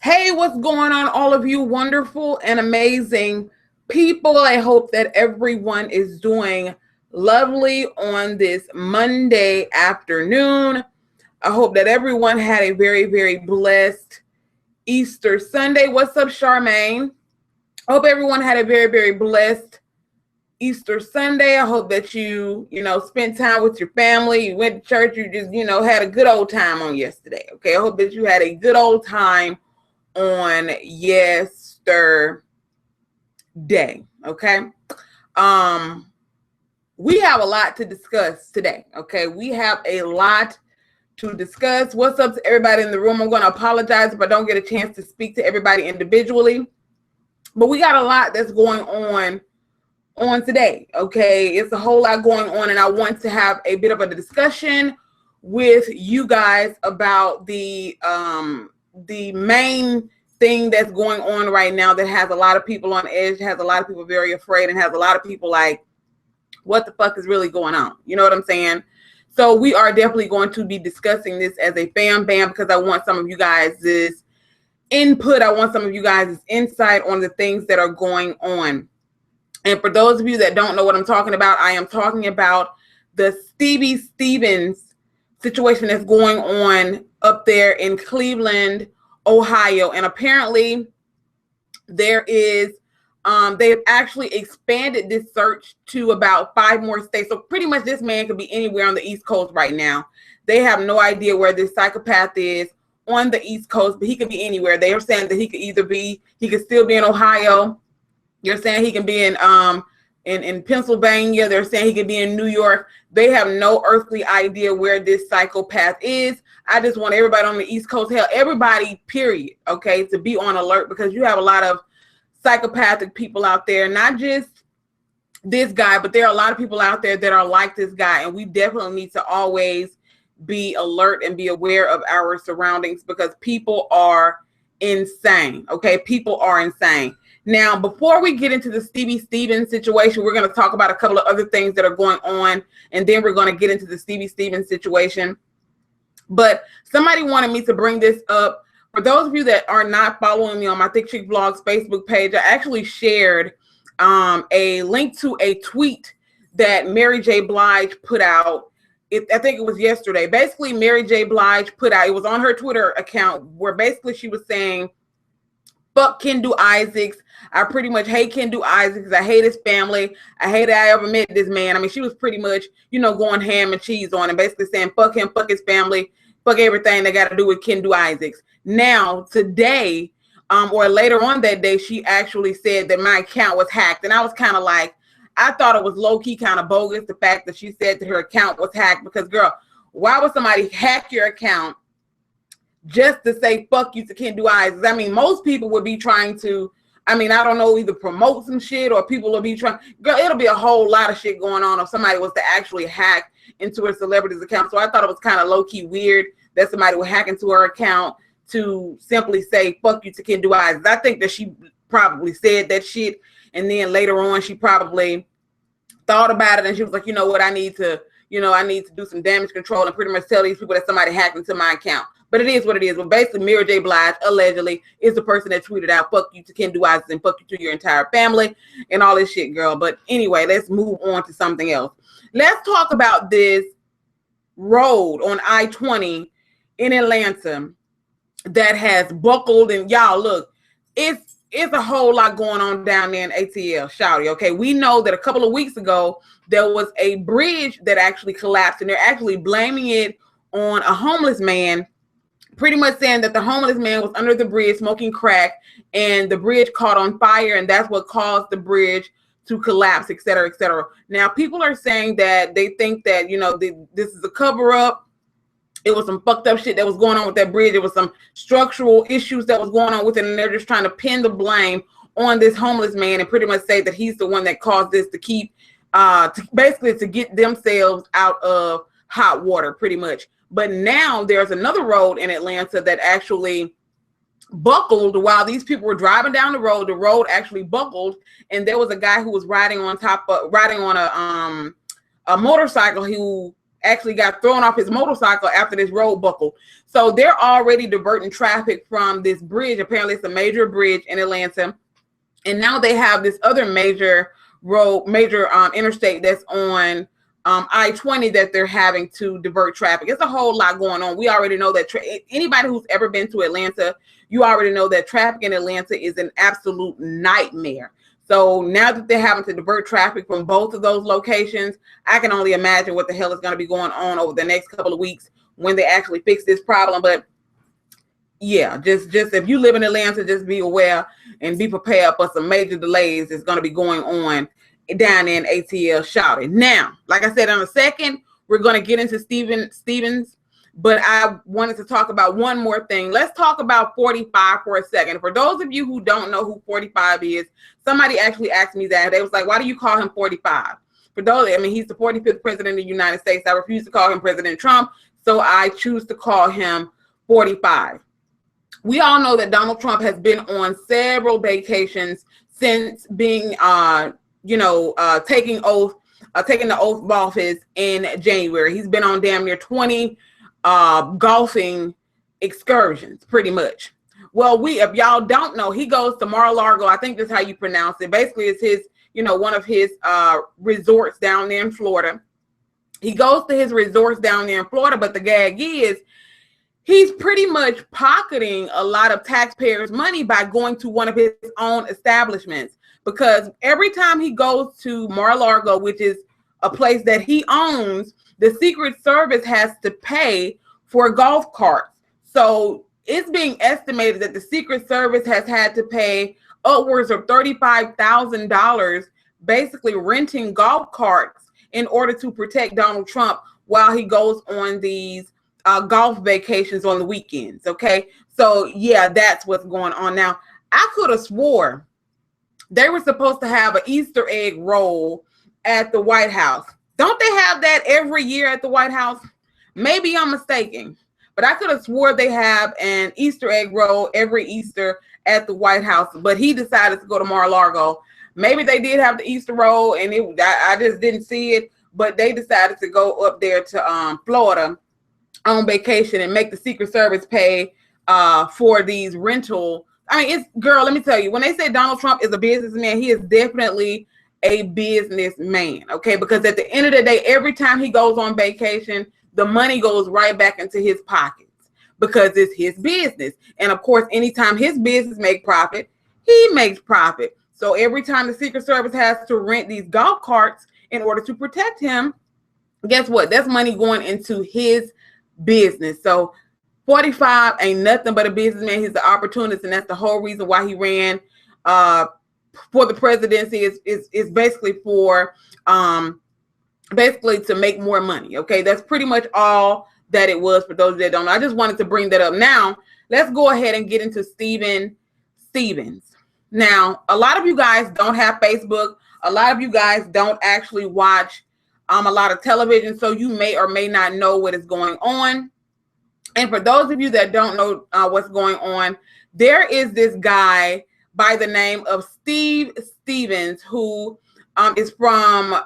Hey, what's going on, all of you wonderful and amazing people? I hope that everyone is doing lovely on this Monday afternoon. I hope that everyone had a very, very blessed Easter Sunday. What's up, Charmaine? I hope everyone had a very, very blessed Easter Sunday. I hope that you spent time with your family. You went to church. You just, had a good old time on yesterday. Okay. I hope that you had a good old time on yesterday. Okay. We have a lot to discuss today. Okay. We have a lot to discuss. What's up to everybody in the room? I'm going to apologize if I don't get a chance to speak to everybody individually, but we got a lot that's going on today. Okay. It's a whole lot going on, and I want to have a bit of a discussion with you guys about the main thing that's going on right now that has a lot of people on edge, has a lot of people very afraid, and has a lot of people like, what the fuck is really going on? You know what I'm saying? So we are definitely going to be discussing this as a bam because I want some of you guys' input. I want some of you guys' insight on the things that are going on. And for those of you that don't know what I'm talking about, I am talking about the Stevie Stevens situation that's going on up there in Cleveland, Ohio. And apparently there is, they've actually expanded this search to about 5 more states. So pretty much this man could be anywhere on the East Coast right now. They have no idea where this psychopath is on the East Coast, but he could be anywhere. They are saying that he could still be in Ohio. You're saying he can be in Pennsylvania. They're saying he could be in New York. They have no earthly idea where this psychopath is. I just want everybody on the East Coast, hell, everybody, period, okay, to be on alert, because you have a lot of psychopathic people out there, not just this guy, but there are a lot of people out there that are like this guy, and we definitely need to always be alert and be aware of our surroundings, because people are insane, okay? People are insane. Now, before we get into the Stevie Stevens situation, we're going to talk about a couple of other things that are going on, and then we're going to get into the Stevie Stevens situation. But somebody wanted me to bring this up. For those of you that are not following me on my ThickChickVlogs Facebook page, I actually shared a link to a tweet that Mary J. Blige put out. I think it was yesterday. Basically, Mary J. Blige put out, it was on her Twitter account, where basically she was saying, fuck Kendu Isaacs. I pretty much hate Kendu Isaacs. I hate his family. I hate that I ever met this man. I mean, she was pretty much, going ham and cheese on him, basically saying, fuck him, fuck his family, fuck everything that got to do with Kendu Isaacs. Now, today, or later on that day, she actually said that my account was hacked. And I was kind of like, I thought it was low-key kind of bogus, the fact that she said that her account was hacked, because, girl, why would somebody hack your account just to say fuck you to Kendu Isaacs? I mean, most people would be trying to, I don't know, either promote some shit, or people will be trying, girl, it'll be a whole lot of shit going on if somebody was to actually hack into a celebrity's account. So I thought it was kind of low-key weird that somebody would hack into her account to simply say fuck you to Kendu Isaacs. I think that she probably said that shit, and then later on she probably thought about it, and she was like, you know what, I need to do some damage control and pretty much tell these people that somebody hacked into my account. But it is what it is. Well, basically, Mary J. Blige allegedly is the person that tweeted out fuck you to Kendu Isaacs and fuck you to your entire family and all this shit, girl. But anyway, let's move on to something else. Let's talk about this road on I-20 in Atlanta that has buckled. And y'all, look, it's a whole lot going on down there in ATL, shawty. Okay, we know that a couple of weeks ago there was a bridge that actually collapsed, and they're actually blaming it on a homeless man, pretty much saying that the homeless man was under the bridge smoking crack, and the bridge caught on fire, and that's what caused the bridge to collapse, et cetera, et cetera. Now, people are saying that they think that, this is a cover-up. It was some fucked up shit that was going on with that bridge. It was some structural issues that was going on with it, and they're just trying to pin the blame on this homeless man and pretty much say that he's the one that caused this to keep, to get themselves out of hot water, pretty much. But now there's another road in Atlanta that actually buckled while these people were driving down the road. The road actually buckled, and there was a guy who was riding on a motorcycle who actually got thrown off his motorcycle after this road buckle. So they're already diverting traffic from this bridge. Apparently it's a major bridge in Atlanta. And now they have this other major interstate that's on I-20 that they're having to divert traffic. It's a whole lot going on. We already know that anybody who's ever been to Atlanta, you already know that traffic in Atlanta is an absolute nightmare. So now that they're having to divert traffic from both of those locations, I can only imagine what the hell is going to be going on over the next couple of weeks when they actually fix this problem. But yeah, just if you live in Atlanta, just be aware and be prepared for some major delays that's going to be going on down in ATL shouted. Now, like I said, in a second, we're going to get into Stevens, but I wanted to talk about one more thing. Let's talk about 45 for a second. For those of you who don't know who 45 is, somebody actually asked me that. They was like, why do you call him 45? For those, I mean, he's the 45th president of the United States. I refuse to call him President Trump, so I choose to call him 45. We all know that Donald Trump has been on several vacations since being, taking the oath of office in January. He's been on damn near 20 golfing excursions, pretty much. Well, if y'all don't know, he goes to Mar-a-Lago. I think that's how you pronounce it. Basically, it's his, one of his resorts down there in Florida. He goes to his resorts down there in Florida, but the gag is he's pretty much pocketing a lot of taxpayers' money by going to one of his own establishments, because every time he goes to Mar-a-Lago, which is a place that he owns, the Secret Service has to pay for golf carts. So it's being estimated that the Secret Service has had to pay upwards of $35,000 basically renting golf carts in order to protect Donald Trump while he goes on these golf vacations on the weekends. Okay, so yeah, that's what's going on. Now, I could have swore they were supposed to have an Easter egg roll at the White House. Don't they have that every year at the White House? Maybe I'm mistaken, but I could have swore they have an Easter egg roll every Easter at the White House, but he decided to go to Mar-a-Lago. Maybe they did have the Easter roll and I just didn't see it, but they decided to go up there to Florida on vacation and make the Secret Service pay for these rental. I mean, let me tell you, when they say Donald Trump is a businessman, he is definitely a businessman, okay? Because at the end of the day, every time he goes on vacation, the money goes right back into his pockets because it's his business. And of course, anytime his business makes profit, he makes profit. So every time the Secret Service has to rent these golf carts in order to protect him, guess what? That's money going into his business. So 45 ain't nothing but a businessman. He's the opportunist, and that's the whole reason why he ran for the presidency is basically for basically to make more money. Okay, that's pretty much all that it was. For those that don't know, I just wanted to bring that up. Now let's go ahead and get into Stevens. Now, a lot of you guys don't have Facebook. A lot of you guys don't actually watch a lot of television, so you may or may not know what is going on. And for those of you that don't know what's going on, there is this guy by the name of Steve Stevens who is from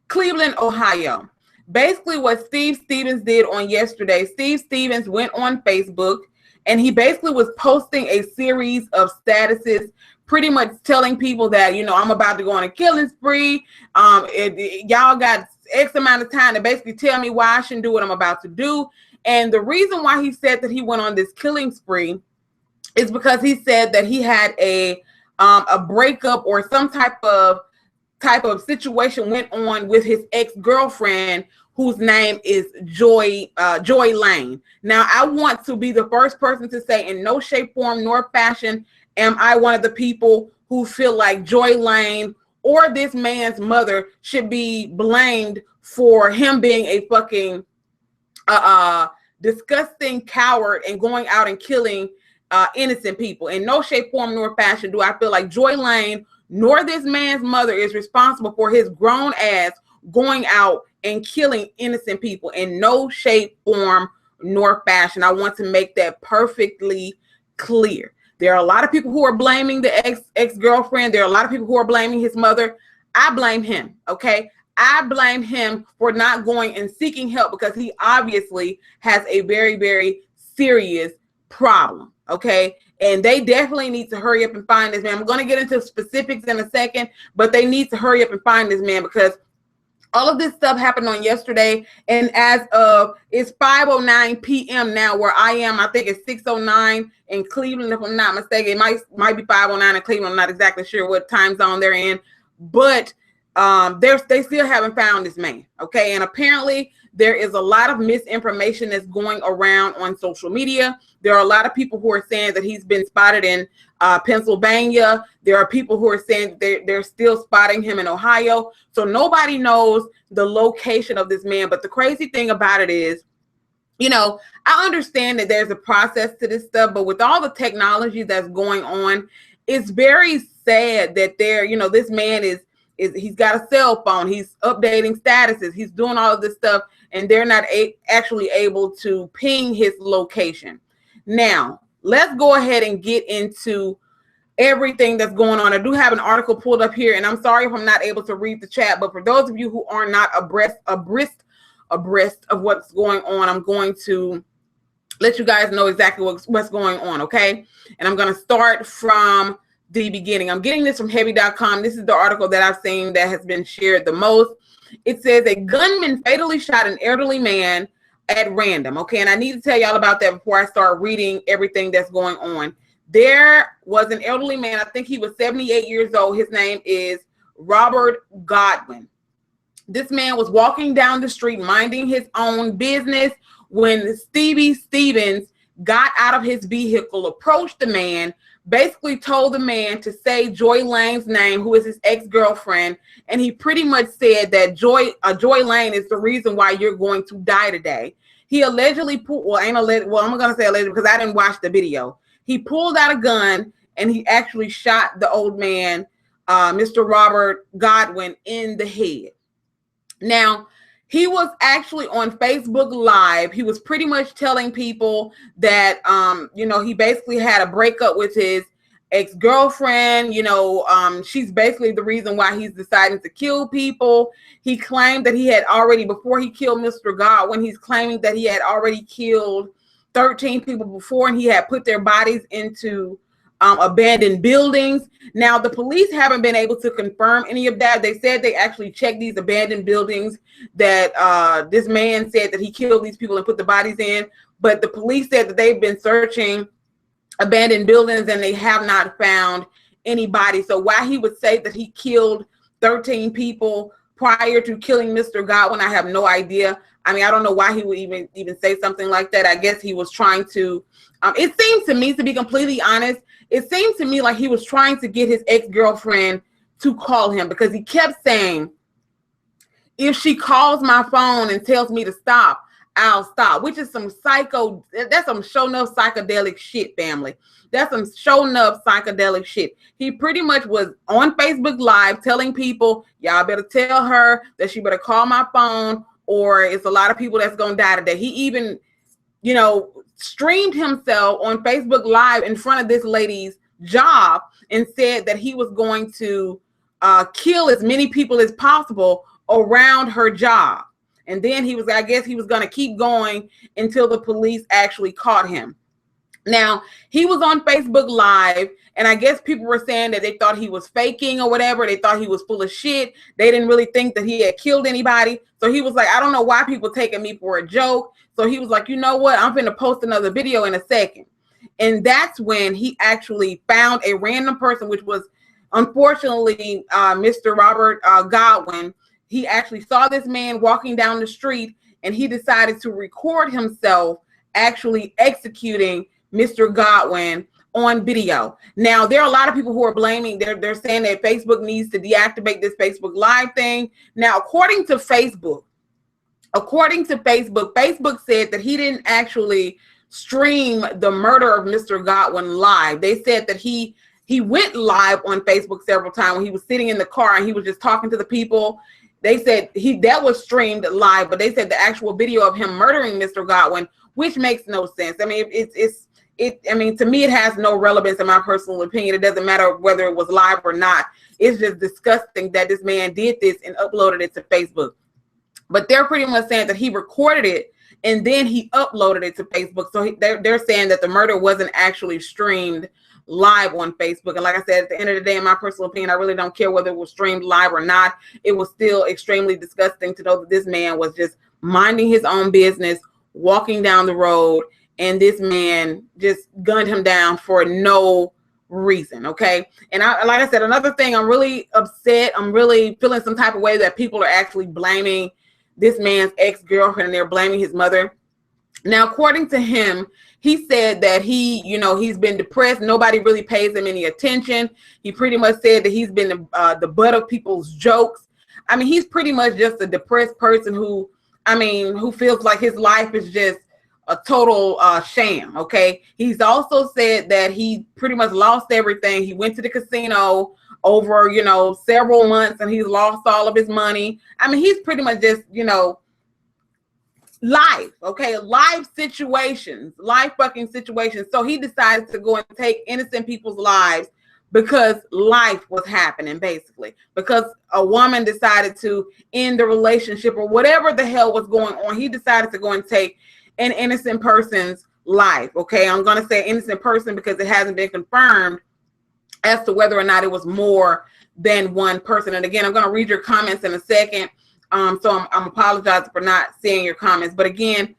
Cleveland, Ohio. Basically, what Steve Stevens did on yesterday, Steve Stevens went on Facebook and he basically was posting a series of statuses, pretty much telling people that, I'm about to go on a killing spree. Y'all got X amount of time to basically tell me why I shouldn't do what I'm about to do. And the reason why he said that he went on this killing spree is because he said that he had a breakup or some type of situation went on with his ex-girlfriend, whose name is Joy Lane. Now, I want to be the first person to say, in no shape, form, nor fashion am I one of the people who feel like Joy Lane or this man's mother should be blamed for him being a fucking disgusting coward and going out and killing innocent people. In no shape, form, nor fashion do I feel like Joy Lane nor this man's mother is responsible for his grown ass going out and killing innocent people. In no shape, form, nor fashion. I want to make that perfectly clear. There are a lot of people who are blaming the ex-girlfriend. There are a lot of people who are blaming his mother. I blame him, okay? I blame him for not going and seeking help because he obviously has a very, very serious problem. Okay. And they definitely need to hurry up and find this man. I'm going to get into specifics in a second, but they need to hurry up and find this man because all of this stuff happened on yesterday, and as of it's 5:09 p.m. now where I am. I think it's 6:09 in Cleveland, if I'm not mistaken. It might be 5:09 in Cleveland. I'm not exactly sure what time zone they're in, but they still haven't found this man. Okay, and apparently there is a lot of misinformation that's going around on social media. There are a lot of people who are saying that he's been spotted in Pennsylvania. There are people who are saying they're still spotting him in Ohio. So nobody knows the location of this man. But the crazy thing about it is, you know, I understand that there's a process to this stuff, but with all the technology that's going on, it's very sad that this man he's got a cell phone. He's updating statuses. He's doing all of this stuff, and they're not actually able to ping his location. Now, let's go ahead and get into everything that's going on. I do have an article pulled up here, and I'm sorry if I'm not able to read the chat, but for those of you who are not abreast of what's going on, I'm going to let you guys know exactly what's going on, okay? And I'm going to start from the beginning. I'm getting this from heavy.com. This is the article that I've seen that has been shared the most. It says a gunman fatally shot an elderly man at random. Okay, and I need to tell y'all about that before I start reading everything that's going on. There was an elderly man. I think he was 78 years old. His name is Robert Godwin. This man was walking down the street minding his own business when Stevie Stevens got out of his vehicle, approached the man, basically told the man to say Joy Lane's name, who is his ex-girlfriend, and he pretty much said that Joy Lane is the reason why you're going to die today. He allegedly I'm going to say allegedly because I didn't watch the video. He pulled out a gun and he actually shot the old man, Mr. Robert Godwin, in the head. Now, he was actually on Facebook Live. He was pretty much telling people that, he basically had a breakup with his ex-girlfriend. She's basically the reason why he's deciding to kill people. He claimed that he had already, before he killed Mr. Godwin, he's claiming that he had already killed 13 people before, and he had put their bodies into abandoned buildings. Now, the police haven't been able to confirm any of that. They said they actually checked these abandoned buildings that this man said that he killed these people and put the bodies in. But the police said that they've been searching abandoned buildings and they have not found anybody. So why he would say that he killed 13 people prior to killing Mr. Godwin, I have no idea. I mean, I don't know why he would even say something like that. I guess he was trying to, it seems to me, to be completely honest, it seems to me like he was trying to get his ex-girlfriend to call him because he kept saying, if she calls my phone and tells me to stop, I'll stop, which is that's some show enough psychedelic shit, family. That's some show enough psychedelic shit. He pretty much was on Facebook Live telling people, y'all better tell her that she better call my phone or it's a lot of people that's going to die today. He even, streamed himself on Facebook Live in front of this lady's job and said that he was going to kill as many people as possible around her job. And then I guess he was going to keep going until the police actually caught him. Now, he was on Facebook Live, and I guess people were saying that they thought he was faking or whatever. They thought he was full of shit. They didn't really think that he had killed anybody. So he was like, I don't know why people taking me for a joke. So he was like, you know what? I'm going to post another video in a second. And that's when he actually found a random person, which was unfortunately Mr. Robert Godwin. He actually saw this man walking down the street, and he decided to record himself actually executing Mr. Godwin on video. Now, there are a lot of people who are blaming, they're saying that Facebook needs to deactivate this Facebook Live thing. Now, according to Facebook, Facebook said that he didn't actually stream the murder of Mr. Godwin live. They said that he went live on Facebook several times when he was sitting in the car and he was just talking to the people. They said that was streamed live, but they said the actual video of him murdering Mr. Godwin, which makes no sense. I mean, I mean, to me, it has no relevance in my personal opinion. It doesn't matter whether it was live or not. It's just disgusting that this man did this and uploaded it to Facebook. But they're pretty much saying that he recorded it and then he uploaded it to Facebook. So they're saying that the murder wasn't actually streamed live on Facebook. And like I said, at the end of the day, in my personal opinion, I really don't care whether it was streamed live or not. It was still extremely disgusting to know that this man was just minding his own business, walking down the road, and this man just gunned him down for no reason. Okay. And like I said, another thing, I'm really upset. I'm really feeling some type of way that people are actually blaming this man's ex-girlfriend and they're blaming his mother. Now, according to him, he said that he's been depressed. Nobody really pays him any attention. He pretty much said that he's been the butt of people's jokes. I mean, he's pretty much just a depressed person who feels like his life is just a total sham. Okay. He's also said that he pretty much lost everything. He went to the casino over, several months and he's lost all of his money. I mean, he's pretty much just, life. Okay. Life fucking situations. So he decided to go and take innocent people's lives because life was happening, basically, because a woman decided to end the relationship or whatever the hell was going on. He decided to go and take an innocent person's life. Okay. I'm going to say innocent person because it hasn't been confirmed as to whether or not it was more than one person. And again, I'm going to read your comments in a second. So I'm apologizing for not seeing your comments. But again,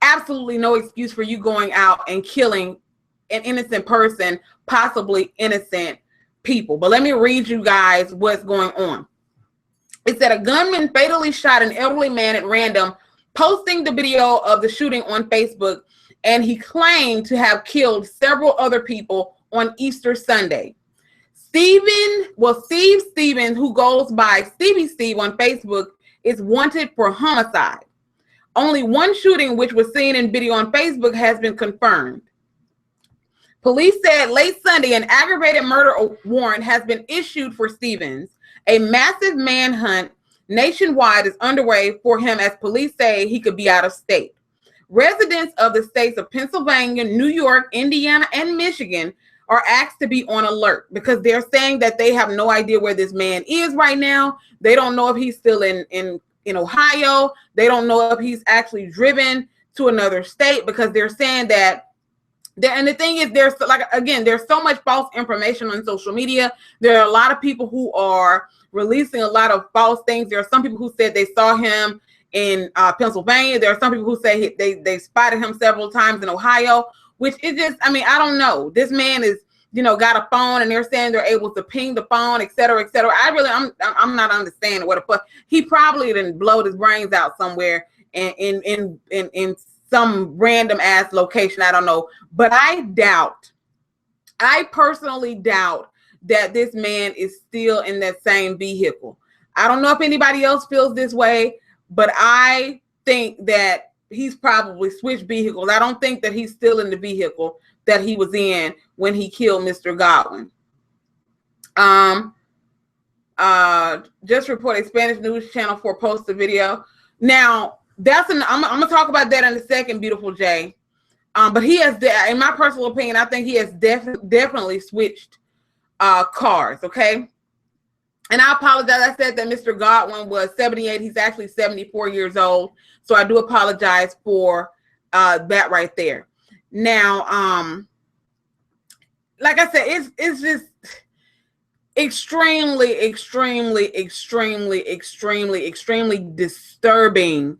absolutely no excuse for you going out and killing an innocent person, possibly innocent people. But let me read you guys what's going on. It said a gunman fatally shot an elderly man at random, posting the video of the shooting on Facebook, and he claimed to have killed several other people on Easter Sunday. Steve Stevens, who goes by Stevie Steve on Facebook, is wanted for homicide. Only one shooting, which was seen in video on Facebook, has been confirmed. Police said late Sunday an aggravated murder warrant has been issued for Stevens. A massive manhunt nationwide is underway for him as police say he could be out of state. Residents of the states of Pennsylvania, New York, Indiana, and Michigan are asked to be on alert because they're saying that they have no idea where this man is right now. They don't know if he's still in Ohio. They don't know if he's actually driven to another state because they're saying that. And the thing is, there's so much false information on social media. There are a lot of people who are releasing a lot of false things. There are some people who said they saw him in Pennsylvania. There are some people who say they spotted him several times in Ohio, which is just, I don't know. This man is, got a phone and they're saying they're able to ping the phone, et cetera, et cetera. I'm not understanding what the fuck. He probably didn't blow his brains out somewhere in some random ass location. I don't know. But I personally doubt that this man is still in that same vehicle. I don't know if anybody else feels this way, but I think that he's probably switched vehicles. I don't think that he's still in the vehicle that he was in when he killed Mr. Godwin. Just report a Spanish news channel for post a video. Now, I'm gonna talk about that in a second, beautiful Jay. But he has, in my personal opinion, I think he has definitely switched cars. Okay. And I apologize. I said that Mr. Godwin was 78. He's actually 74 years old. So I do apologize for that right there. Now, like I said, it's just extremely disturbing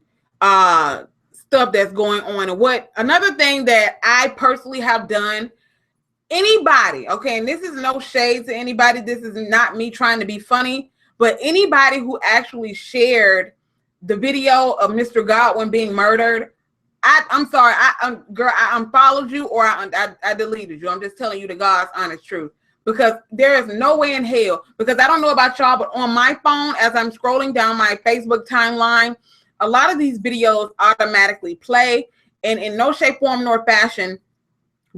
stuff that's going on. And another thing that I personally have done, anybody, okay, and this is no shade to anybody, this is not me trying to be funny, but anybody who actually shared the video of Mr. Godwin being murdered, I'm sorry, girl, I unfollowed you or I deleted you. I'm just telling you the God's honest truth, because there is no way in hell, because I don't know about y'all, but on my phone, as I'm scrolling down my Facebook timeline, a lot of these videos automatically play, and in no shape, form, nor fashion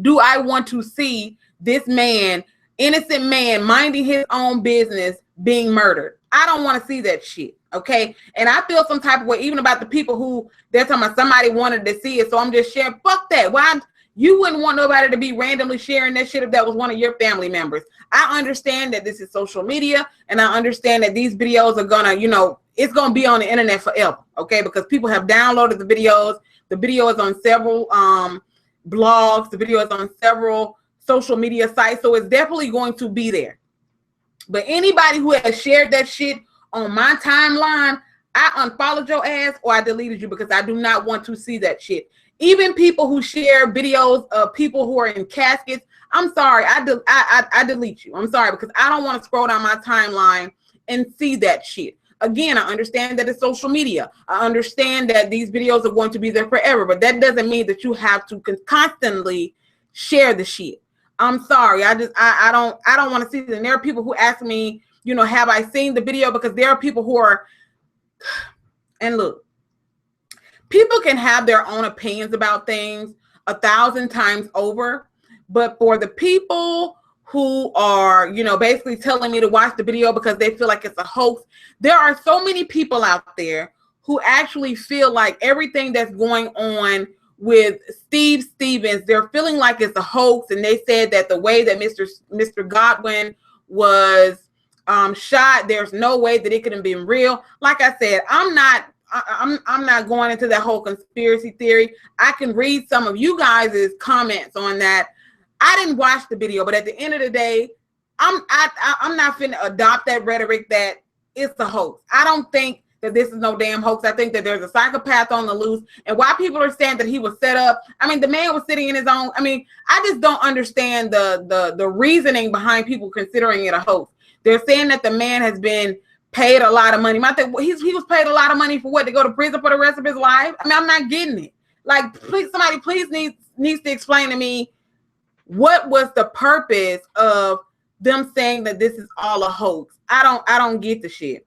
do I want to see this man, innocent man, minding his own business, being murdered. I don't want to see that shit, okay? And I feel some type of way, even about the people who they're talking about somebody wanted to see it, so I'm just sharing. Fuck that. Why? You wouldn't want nobody to be randomly sharing that shit if that was one of your family members. I understand that this is social media, and I understand that these videos are gonna, you know, it's gonna be on the internet forever, okay? Because people have downloaded the videos. The video is on several blogs. The video is on several social media sites, so it's definitely going to be there. But anybody who has shared that shit on my timeline, I unfollowed your ass or I deleted you because I do not want to see that shit. Even people who share videos of people who are in caskets, I'm sorry, I delete you. I'm sorry, because I don't want to scroll down my timeline and see that shit. Again, I understand that it's social media. I understand that these videos are going to be there forever, but that doesn't mean that you have to constantly share the shit. I'm sorry, I don't want to see it. And there are people who ask me, you know, have I seen the video? Because there are people who are, and look, people can have their own opinions about things 1,000 times over, but for the people who are, you know, basically telling me to watch the video because they feel like it's a hoax, there are so many people out there who actually feel like everything that's going on with Steve Stevens, they're feeling like it's a hoax. And they said that the way that Mr. Godwin was shot, there's no way that it could have been real. Like I said, I'm not going into that whole conspiracy theory. I can read some of you guys' comments on that. I didn't watch the video, but at the end of the day, I'm not finna adopt that rhetoric that it's a hoax. I don't think that this is no damn hoax. I think that there's a psychopath on the loose. And why people are saying that he was set up, I mean, the man was sitting in his own, I mean, I just don't understand the reasoning behind people considering it a hoax. They're saying that the man has been paid a lot of money. I think he was paid a lot of money for what? To go to prison for the rest of his life? I mean, I'm not getting it. Like, please, somebody please needs to explain to me what was the purpose of them saying that this is all a hoax. I don't get the shit.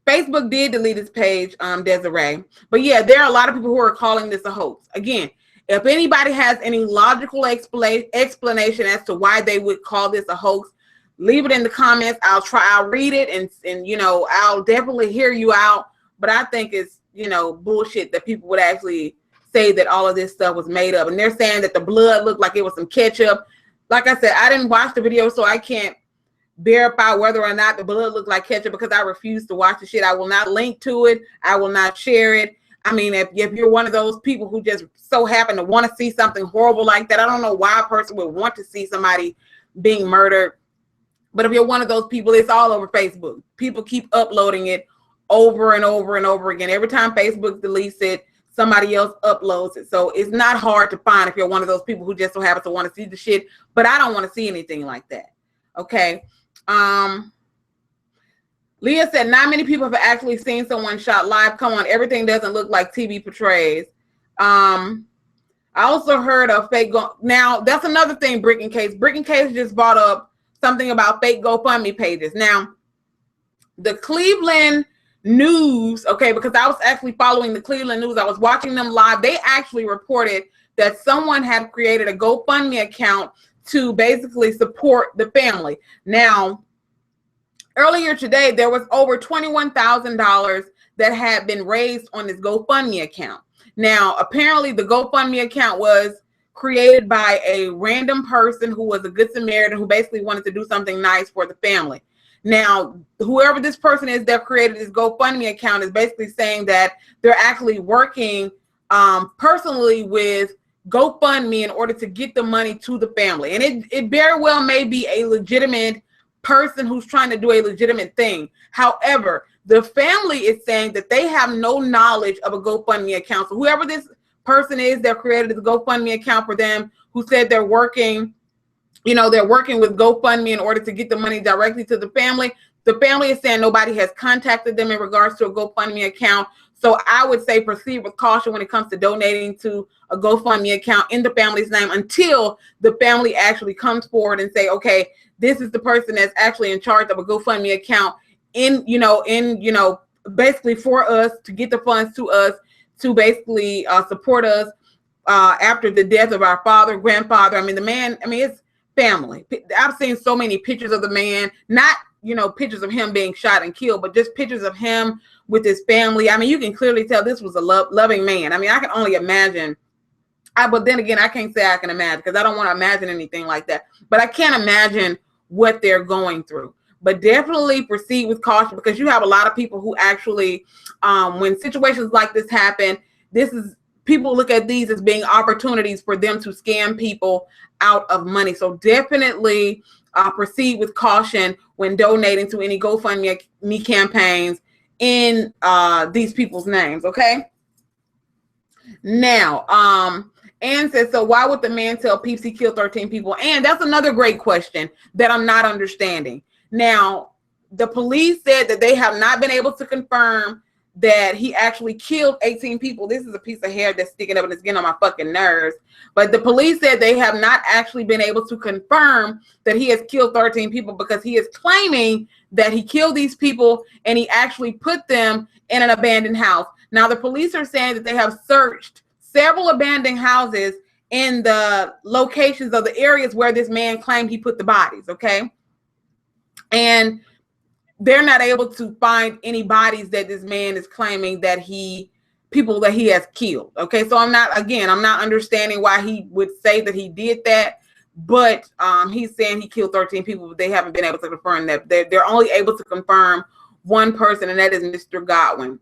Facebook did delete his page, Desiree. But yeah, there are a lot of people who are calling this a hoax. Again, if anybody has any logical explanation as to why they would call this a hoax, leave it in the comments. I'll read it and you know, I'll definitely hear you out. But I think it's, you know, bullshit that people would actually say that all of this stuff was made up. And they're saying that the blood looked like it was some ketchup. Like I said, I didn't watch the video, so I can't verify whether or not the blood looked like ketchup because I refuse to watch the shit. I will not link to it. I will not share it. I mean, if you're one of those people who just so happen to want to see something horrible like that, I don't know why a person would want to see somebody being murdered. But if you're one of those people, it's all over Facebook. People keep uploading it over and over and over again. Every time Facebook deletes it, somebody else uploads it. So it's not hard to find if you're one of those people who just so happens to want to see the shit. But I don't want to see anything like that. Okay. Leah said, not many people have actually seen someone shot live. Come on, everything doesn't look like TV portrays. I also heard of fake now that's another thing. Brick and Case just brought up something about fake GoFundMe pages. Now, the Cleveland News, okay, because I was actually following the Cleveland News, I was watching them live. They actually reported that someone had created a GoFundMe account to basically support the family. Now, earlier today, there was over $21,000 that had been raised on this GoFundMe account. Now, apparently the GoFundMe account was created by a random person who was a good Samaritan who basically wanted to do something nice for the family. Now, whoever this person is that created this GoFundMe account is basically saying that they're actually working personally with GoFundMe in order to get the money to the family. And it very well may be a legitimate person who's trying to do a legitimate thing. However, the family is saying that they have no knowledge of a GoFundMe account. So whoever this person is that created the GoFundMe account for them, who said they're working, you know, they're working with GoFundMe in order to get the money directly to the family is saying nobody has contacted them in regards to a GoFundMe account. So I would say proceed with caution when it comes to donating to a GoFundMe account in the family's name until the family actually comes forward and say, okay, this is the person that's actually in charge of a GoFundMe account basically for us to get the funds to us to basically support us after the death of our father, grandfather. I mean, the man, I mean, it's family. I've seen so many pictures of the man, not, you know, pictures of him being shot and killed, but just pictures of him with his family. I mean, you can clearly tell this was a loving man. I mean, I can only imagine But then again, I can't say I can imagine because I don't want to imagine anything like that. But I can't imagine what they're going through. But definitely proceed with caution, because you have a lot of people who actually, when situations like this happen, people look at these as being opportunities for them to scam people out of money. So definitely proceed with caution when donating to any GoFundMe campaigns in these people's names. Okay. Now, Ann says, so why would the man tell peeps he killed 13 people? And that's another great question that I'm not understanding. Now, the police said that they have not been able to confirm that he actually killed 18 people. This is a piece of hair that's sticking up and it's getting on my fucking nerves. But the police said they have not actually been able to confirm that he has killed 13 people, because he is claiming that he killed these people and he actually put them in an abandoned house. Now, the police are saying that they have searched several abandoned houses in the locations of the areas where this man claimed he put the bodies, okay? And they're not able to find any bodies that this man is claiming that people that he has killed. Okay, so I'm not understanding why he would say that he did that, but he's saying he killed 13 people, but they haven't been able to confirm that. They're only able to confirm one person, and that is Mr. Godwin.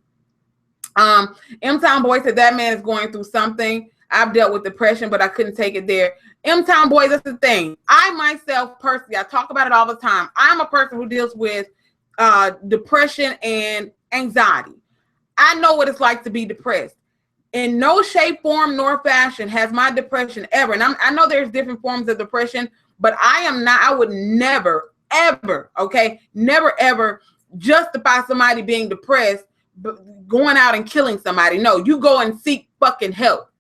M-Town Boy said that man is going through something. I've dealt with depression, but I couldn't take it there. M-Town Boy, that's the thing. I myself personally, I talk about it all the time. I'm a person who deals with depression and anxiety. I know what it's like to be depressed. In no shape, form, nor fashion has my depression ever, and I know there's different forms of depression, but I would never, ever, okay, never, ever justify somebody being depressed, going out and killing somebody. No, you go and seek fucking help.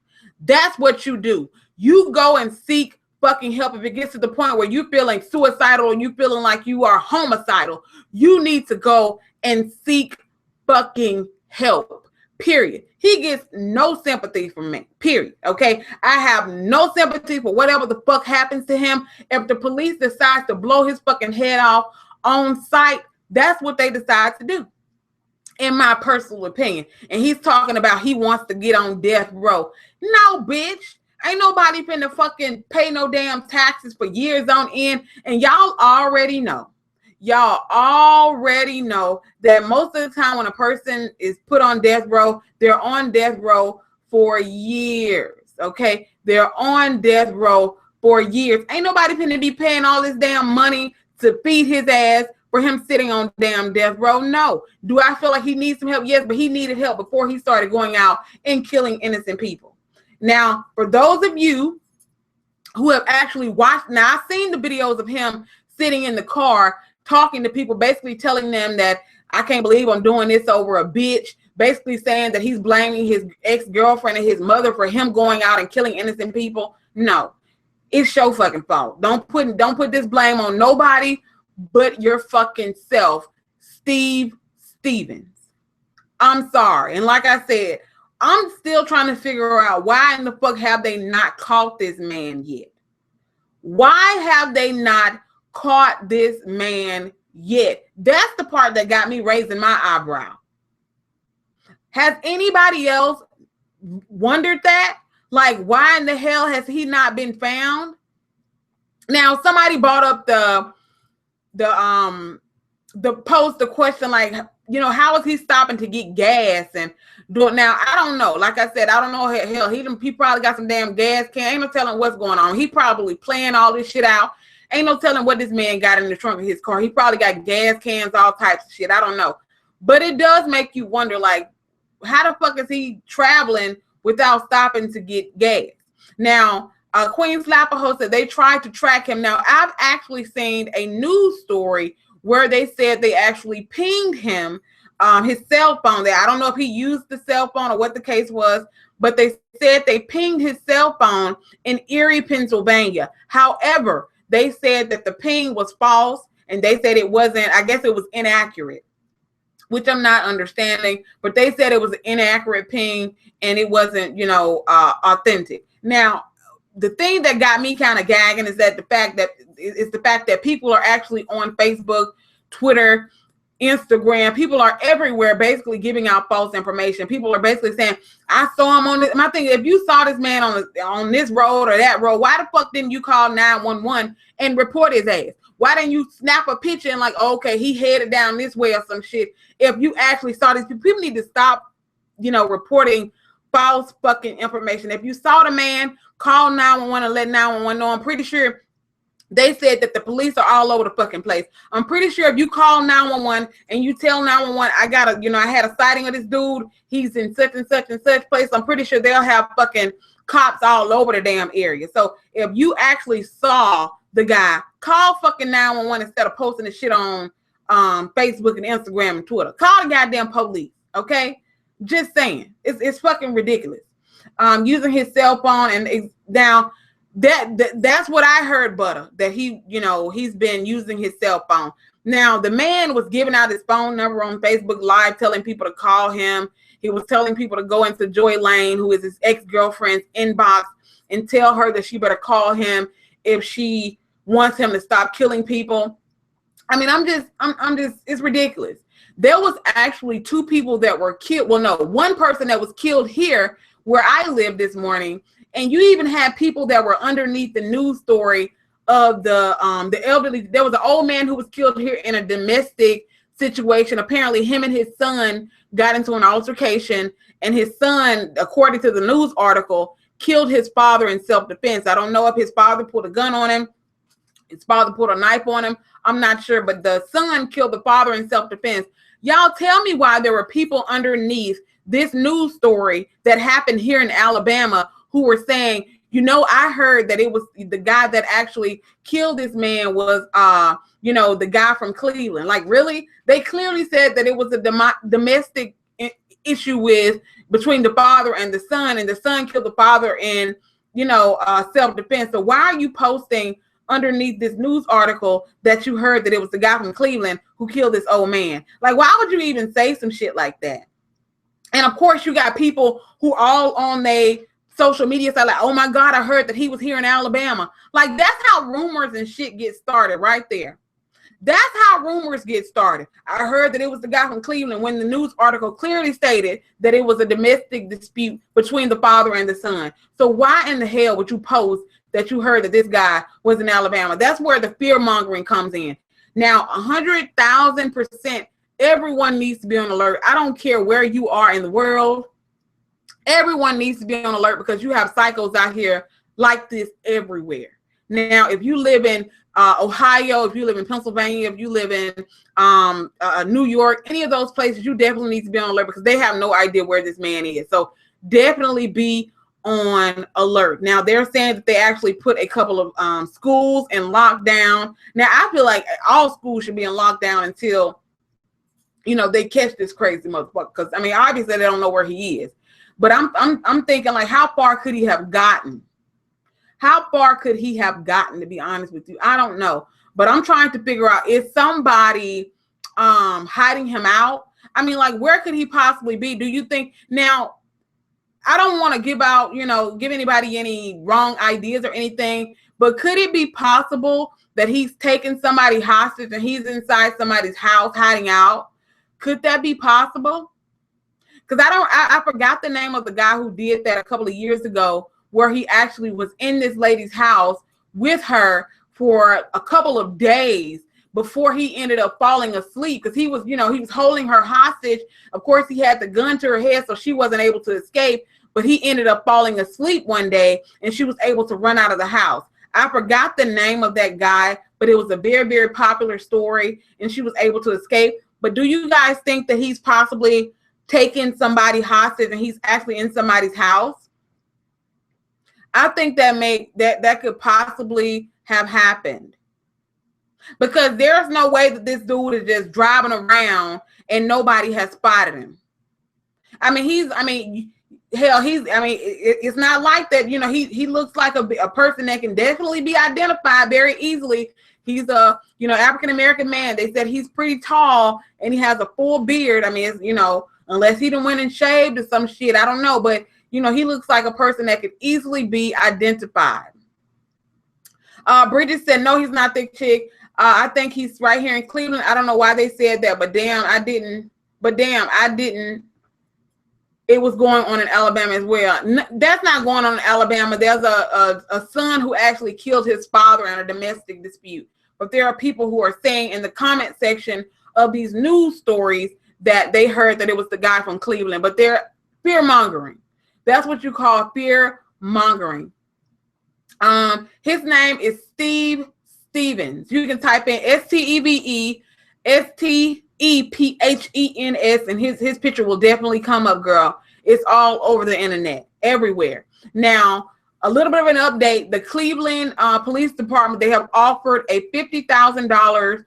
That's what you do. You go and seek fucking help. If it gets to the point where you're feeling suicidal and you feeling like you are homicidal, you need to go and seek fucking help. Period. He gets no sympathy from me. Period. Okay. I have no sympathy for whatever the fuck happens to him. If the police decides to blow his fucking head off on sight, that's what they decide to do, in my personal opinion. And he's talking about he wants to get on death row. No, bitch. Ain't nobody finna fucking pay no damn taxes for years on end. And y'all already know that most of the time when a person is put on death row, they're on death row for years. Okay? They're on death row for years. Ain't nobody finna be paying all this damn money to feed his ass for him sitting on damn death row. No. Do I feel like he needs some help? Yes, but he needed help before he started going out and killing innocent people. Now, for those of you who have actually watched, now I've seen the videos of him sitting in the car talking to people, basically telling them that I can't believe I'm doing this over a bitch, basically saying that he's blaming his ex-girlfriend and his mother for him going out and killing innocent people. No, it's your fucking fault. Don't put this blame on nobody but your fucking self, Steve Stevens. I'm sorry. And like I said, I'm still trying to figure out why in the fuck have they not caught this man yet? Why have they not caught this man yet? That's the part that got me raising my eyebrow. Has anybody else wondered that? Like, why in the hell has he not been found? Now, somebody brought up the post, the question, like, you know, how is he stopping to get gas and do it? Now, I don't know. Like I said, I don't know. Hell, he probably got some damn gas can. Ain't no telling what's going on. He probably playing all this shit out. Ain't no telling what this man got in the trunk of his car. He probably got gas cans, all types of shit. I don't know. But it does make you wonder, like, how the fuck is he traveling without stopping to get gas? Now, Queen Slapperho said they tried to track him. Now, I've actually seen a news story where they said they actually pinged him, his cell phone there. I don't know if he used the cell phone or what the case was, but they said they pinged his cell phone in Erie, Pennsylvania. However, they said that the ping was false, and they said it wasn't, I guess it was inaccurate, which I'm not understanding, but they said it was an inaccurate ping and it wasn't, you know, authentic. Now, the thing that got me kind of gagging is that the fact that people are actually on Facebook, Twitter, Instagram. People are everywhere basically giving out false information. People are basically saying, I saw him on this. My thing, if you saw this man on this road or that road, why the fuck didn't you call 911 and report his ass? Why didn't you snap a picture and like, okay, he headed down this way or some shit? If you actually saw these people need to stop, reporting false fucking information. If you saw the man, call 911 and let 911 know. I'm pretty sure they said that the police are all over the fucking place. I'm pretty sure if you call 911 and you tell 911, I had a sighting of this dude, he's in such and such and such place, I'm pretty sure they'll have fucking cops all over the damn area. So if you actually saw the guy, call fucking 911 instead of posting the shit on Facebook and Instagram and Twitter. Call the goddamn police, okay? Just saying. It's fucking ridiculous. Using his cell phone and now that's what I heard, Butter, that he's been using his cell phone. Now, the man was giving out his phone number on Facebook Live, telling people to call him. He was telling people to go into Joy Lane, who is his ex-girlfriend's inbox, and tell her that she better call him if she wants him to stop killing people. I mean, I'm just, it's ridiculous. There was actually 2 people that were killed. Well, no, 1 person that was killed here where I live this morning. And you even had people that were underneath the news story of the elderly. There was an old man who was killed here in a domestic situation. Apparently, him and his son got into an altercation, and his son, according to the news article, killed his father in self-defense. I don't know if his father pulled a gun on him, his father pulled a knife on him. I'm not sure, but the son killed the father in self-defense. Y'all tell me why there were people underneath this news story that happened here in Alabama who were saying, I heard that it was the guy that actually killed this man was, the guy from Cleveland. Like, really? They clearly said that it was a domestic issue between the father and the son killed the father in, self-defense. So why are you posting underneath this news article that you heard that it was the guy from Cleveland who killed this old man? Like, why would you even say some shit like that? And of course, you got people who all on their social media side like, oh my God, I heard that he was here in Alabama. Like, that's how rumors and shit get started right there. That's how rumors get started. I heard that it was the guy from Cleveland when the news article clearly stated that it was a domestic dispute between the father and the son. So why in the hell would you post that you heard that this guy was in Alabama? That's where the fear mongering comes in. Now, 100,000%, everyone needs to be on alert. I don't care where you are in the world. Everyone needs to be on alert because you have psychos out here like this everywhere. Now, if you live in Ohio, if you live in Pennsylvania, if you live in New York, any of those places, you definitely need to be on alert because they have no idea where this man is. So definitely be on alert. Now, they're saying that they actually put a couple of schools in lockdown. Now, I feel like all schools should be in lockdown until, they catch this crazy motherfucker. Because, obviously they don't know where he is. But I'm thinking, like, how far could he have gotten? How far could he have gotten, to be honest with you? I don't know. But I'm trying to figure out, is somebody hiding him out? Like, where could he possibly be? Do you think? Now, I don't want to give anybody any wrong ideas or anything, but could it be possible that he's taken somebody hostage and he's inside somebody's house hiding out? Could that be possible? Because I forgot the name of the guy who did that a couple of years ago, where he actually was in this lady's house with her for a couple of days before he ended up falling asleep, because he was holding her hostage. Of course, he had the gun to her head, so she wasn't able to escape, but he ended up falling asleep one day and she was able to run out of the house. I forgot the name of that guy, but it was a very, very popular story and she was able to escape. But do you guys think that he's possibly taking somebody hostage and he's actually in somebody's house? I think that could possibly have happened, because there's no way that this dude is just driving around and nobody has spotted him. It's not like that. He looks like a person that can definitely be identified very easily. He's a, African-American man. They said he's pretty tall and he has a full beard. Unless he done went and shaved or some shit, I don't know. But, he looks like a person that could easily be identified. Bridget said, no, he's not Thick Chick. I think he's right here in Cleveland. I don't know why they said that, but damn, I didn't. It was going on in Alabama as well. That's not going on in Alabama. There's a son who actually killed his father in a domestic dispute. But there are people who are saying in the comment section of these news stories that they heard that it was the guy from Cleveland. But they're fear mongering. That's what you call fear mongering. His name is Steve Stevens. You can type in STEVESTEPHENS, and his picture will definitely come up, girl. It's all over the internet, everywhere. Now, a little bit of an update. The Cleveland Police Department, they have offered a $50,000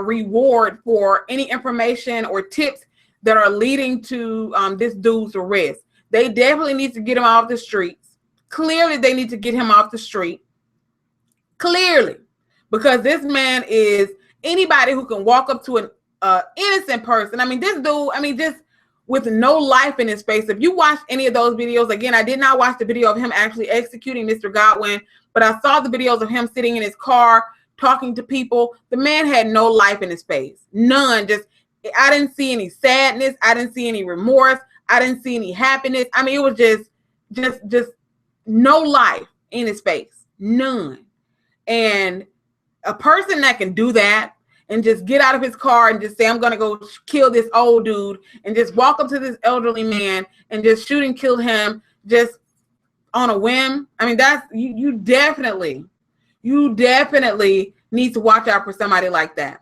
reward for any information or tips that are leading to this dude's arrest. They definitely need to get him off the streets. Clearly, they need to get him off the street. Clearly. Because this man is anybody who can walk up to an innocent person. I mean, this dude, just with no life in his face. If you watch any of those videos, again, I did not watch the video of him actually executing Mr. Godwin, but I saw the videos of him sitting in his car, talking to people. The man had no life in his face. None. I didn't see any sadness. I didn't see any remorse. I didn't see any happiness. I mean, it was just no life in his face. None. And a person that can do that and just get out of his car and just say, I'm going to go kill this old dude, and just walk up to this elderly man and just shoot and kill him just on a whim. I mean, that's you definitely need to watch out for somebody like that.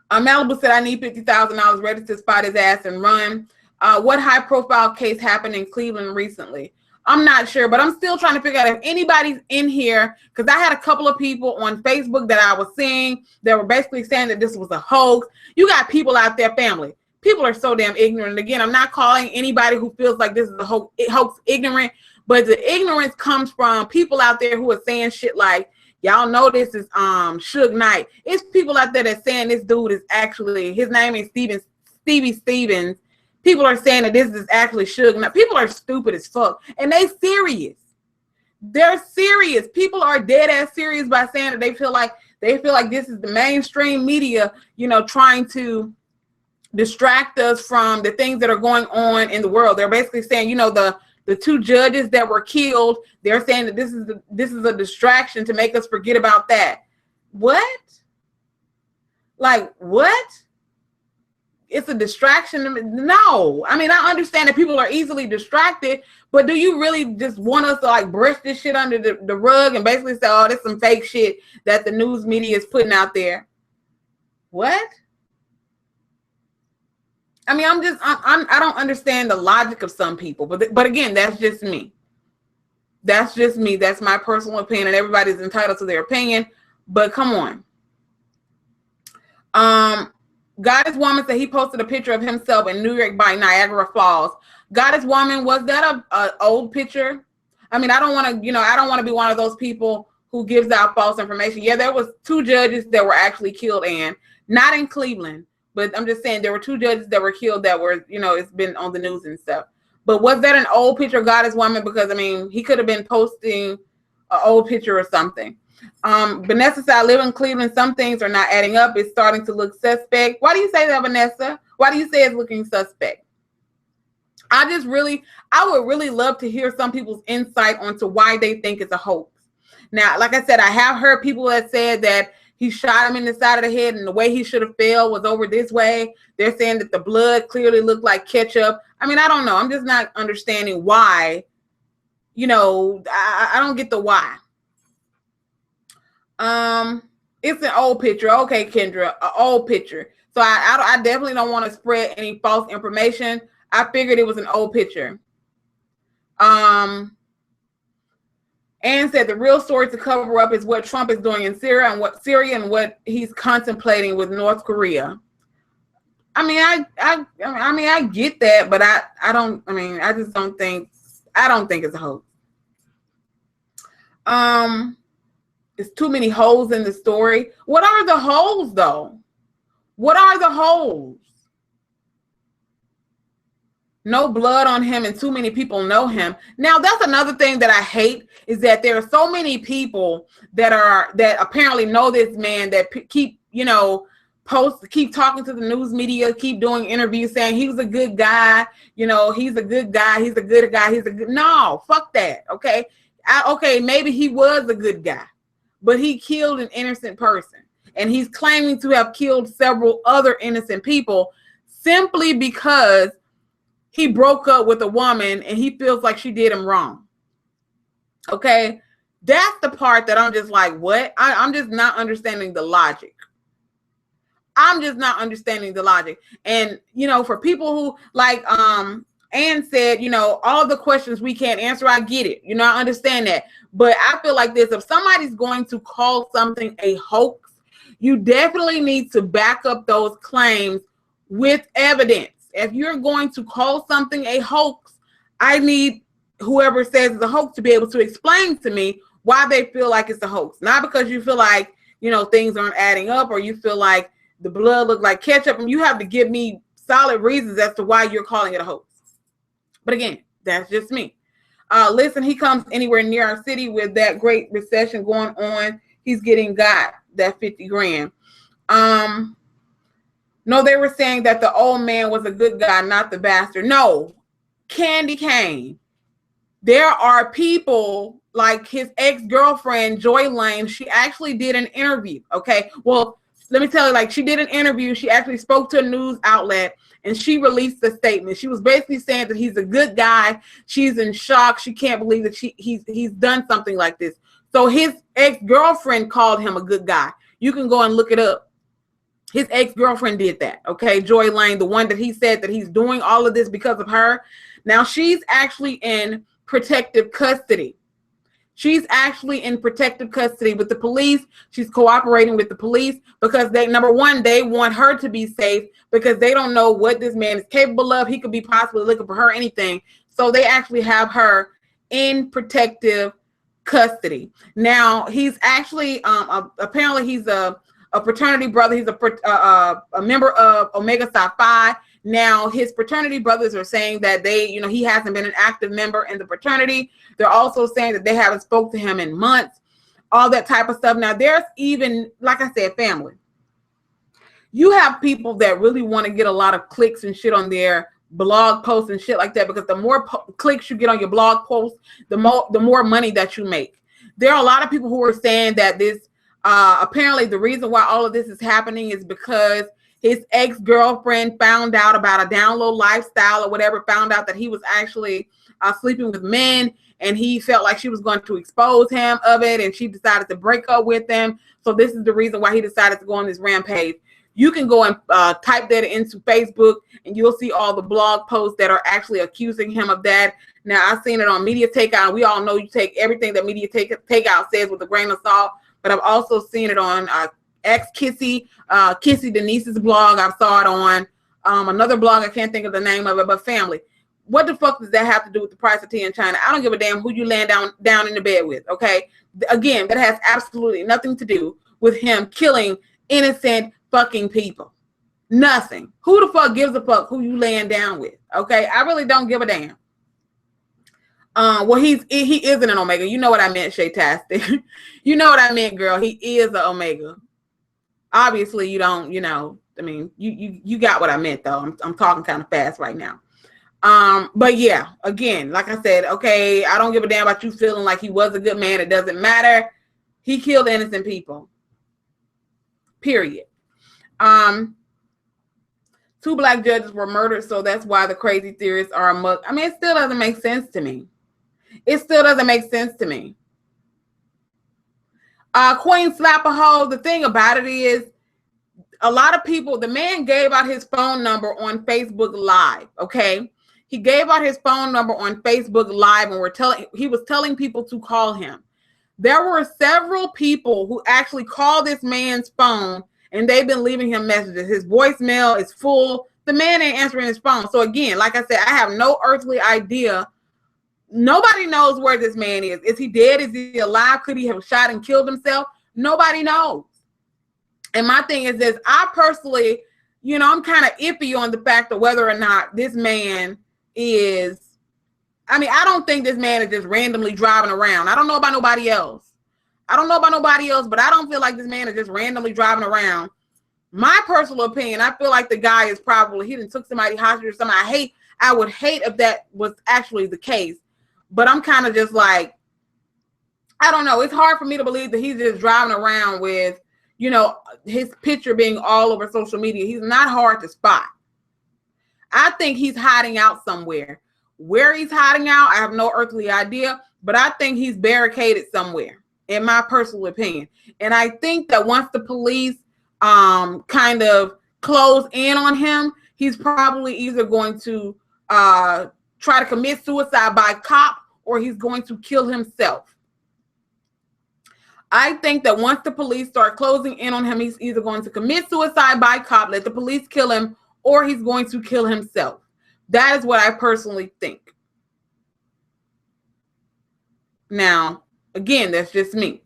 Malibu said, I need $50,000 ready to spot his ass and run. What high profile case happened in Cleveland recently? I'm not sure, but I'm still trying to figure out if anybody's in here, because I had a couple of people on Facebook that I was seeing that were basically saying that this was a hoax. You got people out there, family. People are so damn ignorant. Again, I'm not calling anybody who feels like this is a hoax ignorant, but the ignorance comes from people out there who are saying shit like, y'all know this is Suge Knight. It's people out there that saying this dude is actually, his name is Stevie Stevens. People are saying that this is actually Suge Knight. People are stupid as fuck. And they serious. They're serious. People are dead ass serious by saying that they feel like this is the mainstream media, trying to distract us from the things that are going on in the world. They're basically saying, the two judges that were killed, they're saying that this is a distraction to make us forget about that. What? Like, what? It's a distraction. No. I mean, I understand that people are easily distracted, but do you really just want us to like brush this shit under the rug and basically say, oh, this is some fake shit that the news media is putting out there? What? I mean, I don't understand the logic of some people, but again, that's just me. That's just me. That's my personal opinion, and everybody's entitled to their opinion, but come on. Goddess Woman said he posted a picture of himself in New York by Niagara Falls. Goddess Woman, was that a old picture? I mean, I don't want to be one of those people who gives out false information. Yeah, there was 2 judges that were actually killed, and not in Cleveland, but I'm just saying there were 2 judges that were killed that were, it's been on the news and stuff. But was that an old picture of Goddess Woman? Because I mean, he could have been posting an old picture or something. Vanessa said, I live in Cleveland. Some things are not adding up. It's starting to look suspect. Why do you say that, Vanessa? Why do you say it's looking suspect? I would really love to hear some people's insight onto why they think it's a hoax. Now, like I said, I have heard people that said that he shot him in the side of the head and the way he should have fell was over this way. They're saying that the blood clearly looked like ketchup. I mean, I don't know. I'm just not understanding why. I don't get the why. It's an old picture. Okay, Kendra, an old picture. So I definitely don't want to spread any false information. I figured it was an old picture. Anne said the real story to cover up is what Trump is doing in Syria and what he's contemplating with North Korea. I mean, I get that, but I don't think it's a hoax. There's too many holes in the story. What are the holes, though? What are the holes? no blood on him, and too many people know him. Now, that's another thing that I hate, is that there are so many people that apparently know this man, that keep, you know, keep talking to the news media, keep doing interviews saying he was a good guy, you know, he's a good guy, he's a good guy, no, fuck that, okay? Okay, maybe he was a good guy, but he killed an innocent person, and he's claiming to have killed several other innocent people simply because he broke up with a woman and he feels like she did him wrong. Okay, that's the part that I'm just like, what? I'm just not understanding the logic. I'm just not understanding the logic. And, you know, for people who, like Ann said, you know, all the questions we can't answer, I get it. You know, I understand that. But I feel like this, if somebody's going to call something a hoax, you definitely need to back up those claims with evidence. If you're going to call something a hoax, I need whoever says it's a hoax to be able to explain to me why they feel like it's a hoax. Not because you feel like, you know, things aren't adding up, or you feel like the blood looked like ketchup, and you have to give me solid reasons as to why you're calling it a hoax. But again, that's just me. Listen, he comes anywhere near our city with that great recession going on, he's getting got that 50 grand. No, they were saying that the old man was a good guy, not the bastard. No, Candy Cane. There are people like his ex-girlfriend, Joy Lane. She actually did an interview. Okay. Well, let me tell you, like, she did an interview. She actually spoke to a news outlet, and she released a statement. She was basically saying that he's a good guy. She's in shock. She can't believe that he's done something like this. So his ex-girlfriend called him a good guy. You can go and look it up. His ex-girlfriend did that, okay? Joy Lane, the one that he said that he's doing all of this because of her. Now, she's actually in protective custody. She's actually in protective custody with the police. She's cooperating with the police because number one, they want her to be safe because they don't know what this man is capable of. He could be possibly looking for her, anything. So they actually have her in protective custody. Now, he's actually, apparently he's a fraternity brother. He's a member of Omega Psi Phi. Now, his fraternity brothers are saying that he hasn't been an active member in the fraternity. They're also saying that they haven't spoke to him in months, all that type of stuff. Now, there's even, like I said, family. You have people that really want to get a lot of clicks and shit on their blog posts and shit like that, because the more clicks you get on your blog posts, the more money that you make. There are a lot of people who are saying that this, apparently the reason why all of this is happening is because his ex-girlfriend found out about a down low lifestyle or whatever, found out that he was actually sleeping with men, and he felt like she was going to expose him of it, and she decided to break up with him. So this is the reason why he decided to go on this rampage. You can go and type that into Facebook, and you'll see all the blog posts that are actually accusing him of that. Now, I've seen it on Media Takeout. We all know you take everything that Media Takeout says with a grain of salt, but I've also seen it on Kissy Denise's blog. I saw it on another blog. I can't think of the name of it, but family. What the fuck does that have to do with the price of tea in China? I don't give a damn who you land down in the bed with, okay? Again, that has absolutely nothing to do with him killing innocent fucking people. Nothing. Who the fuck gives a fuck who you laying down with, okay? I really don't give a damn. Well, he isn't an Omega. You know what I meant, Shay-tastic. You know what I meant, girl. He is an Omega. Obviously, you don't, I mean, you got what I meant, though. I'm talking kind of fast right now. But yeah, again, like I said, okay, I don't give a damn about you feeling like he was a good man. It doesn't matter. He killed innocent people. Period. 2 black judges were murdered, so that's why the crazy theorists are amok. I mean, it still doesn't make sense to me. It still doesn't make sense to me. Queen Slap-a-Hole, the thing about it is, a lot of people, the man gave out his phone number on Facebook Live, okay? He gave out his phone number on Facebook Live, and he was telling people to call him. There were several people who actually called this man's phone, and they've been leaving him messages. His voicemail is full. The man ain't answering his phone. So again, like I said, I have no earthly idea. Nobody knows where this man is. Is he dead? Is he alive? Could he have shot and killed himself? Nobody knows. And my thing is this, I personally, I'm kind of iffy on the fact of whether or not this man is, I mean, I don't think this man is just randomly driving around. I don't know about nobody else. But I don't feel like this man is just randomly driving around. My personal opinion, I feel like the guy is probably, he done took somebody hostage or something. I would hate if that was actually the case. But I'm kind of just like, I don't know. It's hard for me to believe that he's just driving around with, you know, his picture being all over social media. He's not hard to spot. I think he's hiding out somewhere. Where he's hiding out, I have no earthly idea, but I think he's barricaded somewhere, in my personal opinion. And I think that once the police kind of close in on him, he's probably either going to try to commit suicide by cop, or he's going to kill himself. I think that once the police start closing in on him, he's either going to commit suicide by cop, let the police kill him, or he's going to kill himself. That is what I personally think. Now, again, that's just me.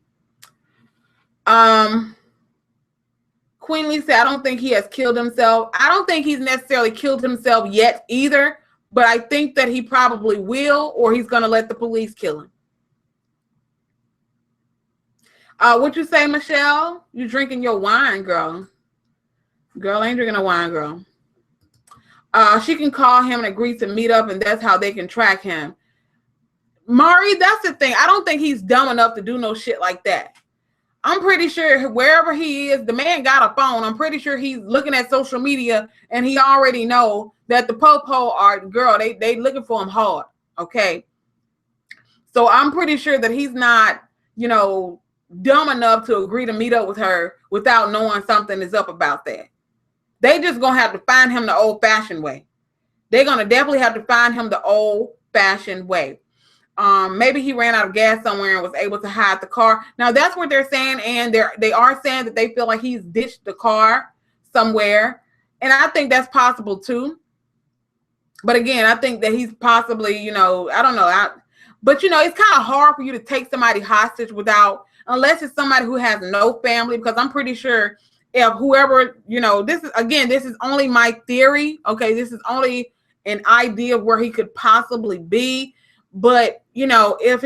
Queenly said, I don't think he has killed himself. I don't think he's necessarily killed himself yet either, but I think that he probably will, or he's going to let the police kill him. What you say, Michelle? You drinking your wine, girl. Girl ain't drinking a wine, girl. She can call him and agree to meet up, and that's how they can track him. Mari, that's the thing. I don't think he's dumb enough to do no shit like that. I'm pretty sure wherever he is, the man got a phone. I'm pretty sure he's looking at social media, and he already know that the po-po are, girl, they looking for him hard, okay? So I'm pretty sure that he's not, you know, dumb enough to agree to meet up with her without knowing something is up about that. They just gonna have to find him the old-fashioned way. They're gonna definitely have to find him the old-fashioned way. Maybe he ran out of gas somewhere and was able to hide the car. Now that's what they're saying, and they are saying that they feel like he's ditched the car somewhere, and I think that's possible too. But again, I think that he's possibly, you know, I don't know. But you know, it's kind of hard for you to take somebody hostage without, unless it's somebody who has no family, because I'm pretty sure if whoever, you know, this is only my theory. Okay, this is only an idea of where he could possibly be. But you know, if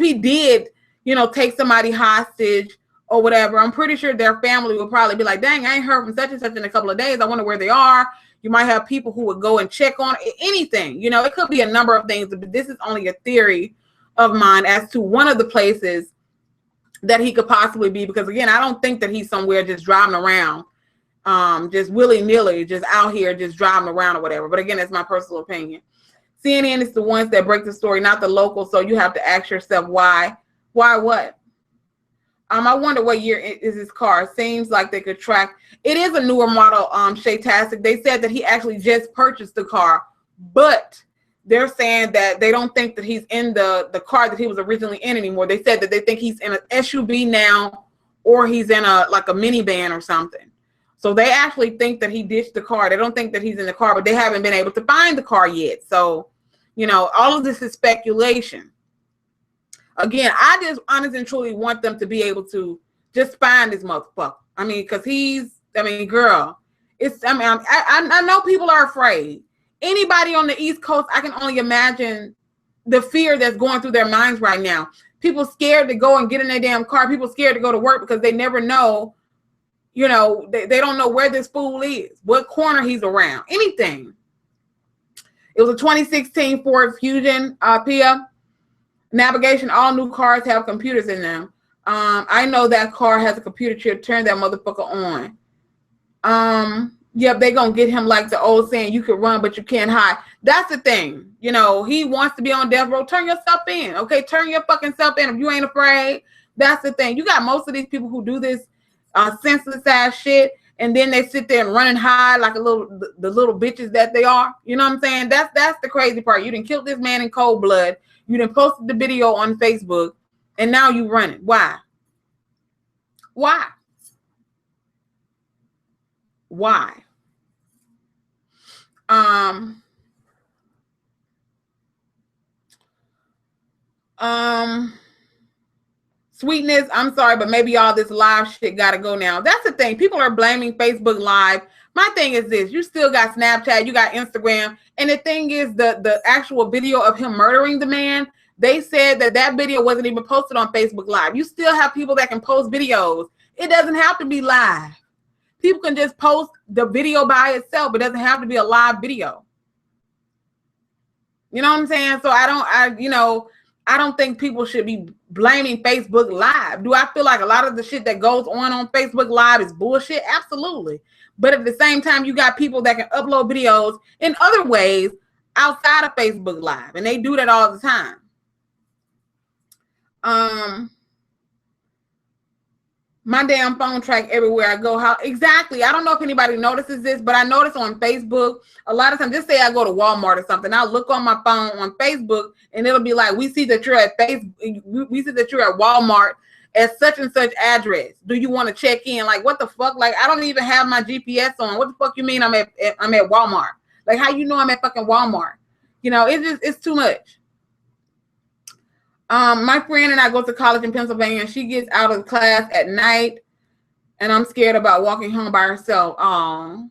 he did, you know, take somebody hostage or whatever, I'm pretty sure their family would probably be like, dang, I ain't heard from such and such in a couple of days. I wonder where they are. You might have people who would go and check on anything. You know, it could be a number of things, but this is only a theory of mine as to one of the places that he could possibly be. Because again, I don't think that he's somewhere just driving around, just willy-nilly, just out here, just driving around or whatever. But again, that's my personal opinion. CNN is the ones that break the story, not the local. So you have to ask yourself why. Why what? I wonder what year is his car. It seems like they could track. It is a newer model, Shaytastic. They said that he actually just purchased the car, but they're saying that they don't think that he's in the car that he was originally in anymore. They said that they think he's in an SUV now, or he's in a minivan or something. So they actually think that he ditched the car. They don't think that he's in the car, but they haven't been able to find the car yet. So, you know, all of this is speculation. Again, I just honestly and truly want them to be able to just find this motherfucker. I mean, because girl, I know people are afraid. Anybody on the East Coast, I can only imagine the fear that's going through their minds right now. People scared to go and get in their damn car. People scared to go to work because they never know, you know, they don't know where this fool is, what corner he's around, anything. It was a 2016 Ford Fusion, Pia. Navigation, all new cars have computers in them. I know that car has a computer chip. Turn that motherfucker on. Yep, they gonna get him like the old saying, you can run, but you can't hide. That's the thing. You know, he wants to be on death row. Turn yourself in, okay? Turn your fucking self in if you ain't afraid. That's the thing. You got most of these people who do this senseless ass shit, and then they sit there and run and hide like the little bitches that they are. You know what I'm saying? That's the crazy part. You done killed this man in cold blood. You done posted the video on Facebook, and now you running. Why? Why? Why? Sweetness, I'm sorry, but maybe all this live shit gotta go now. That's the thing. People are blaming Facebook Live. My thing is this: you still got Snapchat, you got Instagram, and the thing is, the actual video of him murdering the man, they said that video wasn't even posted on Facebook Live. You still have people that can post videos. It doesn't have to be live. People can just post the video by itself. It doesn't have to be a live video. You know what I'm saying? So I don't think people should be blaming Facebook Live. Do I feel like a lot of the shit that goes on Facebook Live is bullshit? Absolutely. But at the same time, you got people that can upload videos in other ways outside of Facebook Live, and they do that all the time. My damn phone track everywhere I go. How exactly? I don't know if anybody notices this, but I notice on Facebook a lot of times. Just say I go to Walmart or something, I'll look on my phone on Facebook, and it'll be like, "We see that you're at we see that you're at Walmart at such and such address. Do you want to check in?" Like, what the fuck? Like, I don't even have my GPS on. What the fuck you mean I'm at Walmart? Like, how you know I'm at fucking Walmart? You know, it's too much. My friend and I go to college in Pennsylvania, and she gets out of class at night, and I'm scared about walking home by herself. I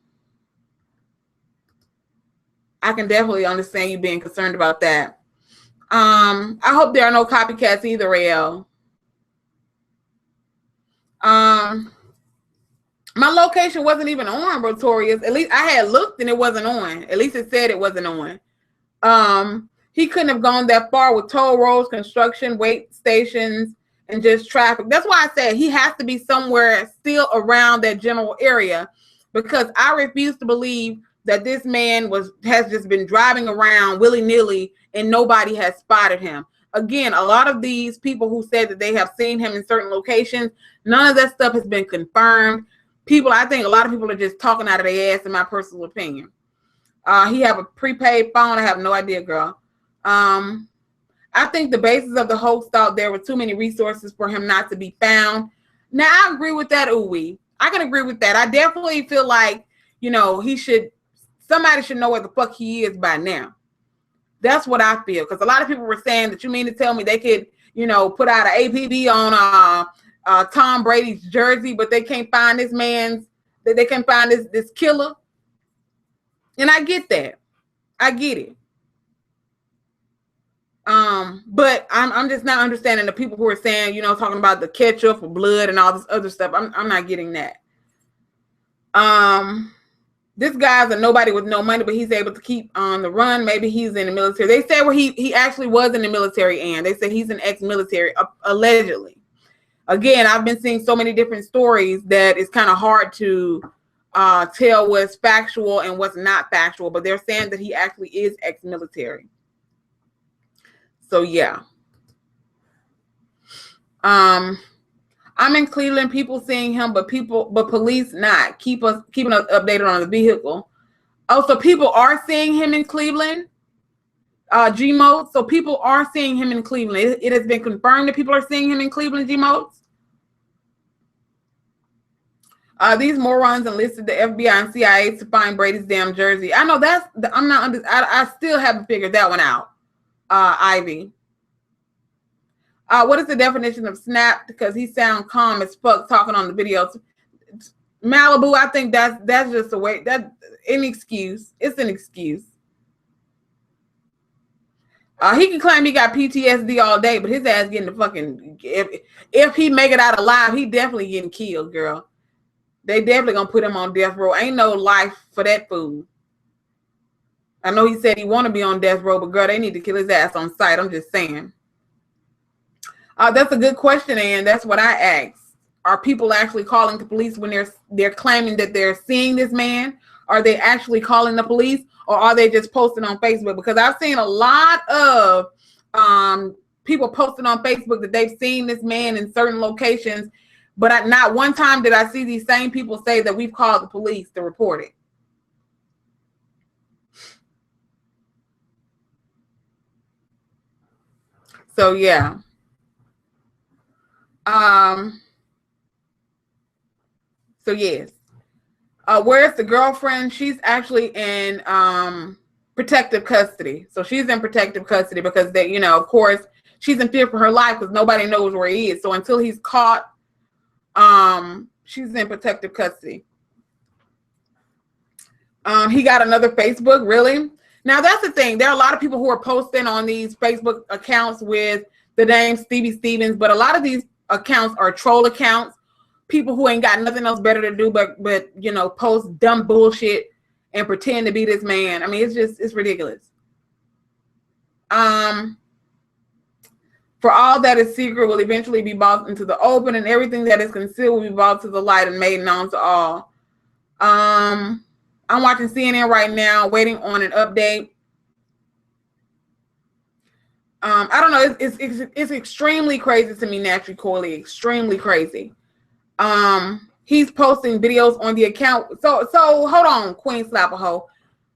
can definitely understand you being concerned about that. I hope there are no copycats either, Rael. My location wasn't even on, Rotorius. At least I had looked and it wasn't on. At least it said it wasn't on. He couldn't have gone that far with toll roads, construction, wait stations, and just traffic. That's why I said he has to be somewhere still around that general area, because I refuse to believe that this man has just been driving around willy-nilly and nobody has spotted him. Again, a lot of these people who said that they have seen him in certain locations, none of that stuff has been confirmed. I think a lot of people are just talking out of their ass, in my personal opinion. He have a prepaid phone. I have no idea, girl. I think the basis of the hoax thought there were too many resources for him not to be found. Now, I agree with that, Uwe. I can agree with that. I definitely feel like, somebody should know where the fuck he is by now. That's what I feel. Because a lot of people were saying that, you mean to tell me they could, put out an APB on Tom Brady's jersey, but they can't find they can't find this killer. And I get that. I get it. But I'm just not understanding the people who are saying, talking about the ketchup or blood and all this other stuff. I'm not getting that. This guy's a nobody with no money, but he's able to keep on the run. Maybe he's in the military. They say where he actually was in the military, and they say he's an ex-military, allegedly. Again, I've been seeing so many different stories that it's kind of hard to tell what's factual and what's not factual, but they're saying that he actually is ex-military. So yeah. I'm in Cleveland, people seeing him, but police not keeping us updated on the vehicle. Oh, so people are seeing him in Cleveland, G-Mode. So people are seeing him in Cleveland. It has been confirmed that people are seeing him in Cleveland, G-Modes. These morons enlisted the FBI and CIA to find Brady's damn jersey. I know I still haven't figured that one out. Ivy. What is the definition of snap? Because he sound calm as fuck talking on the videos. Malibu, I think that's just a way, that an excuse. It's an excuse. He can claim he got PTSD all day, but his ass getting the fucking, if he make it out alive, he definitely getting killed, girl. They definitely gonna put him on death row. Ain't no life for that fool. I know he said he want to be on death row, but girl, they need to kill his ass on sight. I'm just saying. That's a good question, and that's what I asked. Are people actually calling the police when they're claiming that they're seeing this man? Are they actually calling the police, or are they just posting on Facebook? Because I've seen a lot of people posting on Facebook that they've seen this man in certain locations, but not one time did I see these same people say that we've called the police to report it. So yeah. So yes. Where's the girlfriend? She's actually in protective custody. So she's in protective custody because they, of course, she's in fear for her life because nobody knows where he is. So until he's caught, she's in protective custody. He got another Facebook, really? Now, that's the thing. There are a lot of people who are posting on these Facebook accounts with the name Stevie Stevens, but a lot of these accounts are troll accounts. People who ain't got nothing else better to do but you know, post dumb bullshit and pretend to be this man. I mean, it's ridiculous. For all that is secret will eventually be brought into the open, and everything that is concealed will be brought to the light and made known to all. I'm watching CNN right now, waiting on an update. I don't know. It's extremely crazy to me, naturally, Corley. Extremely crazy. He's posting videos on the account. So hold on, Queen Slapperho.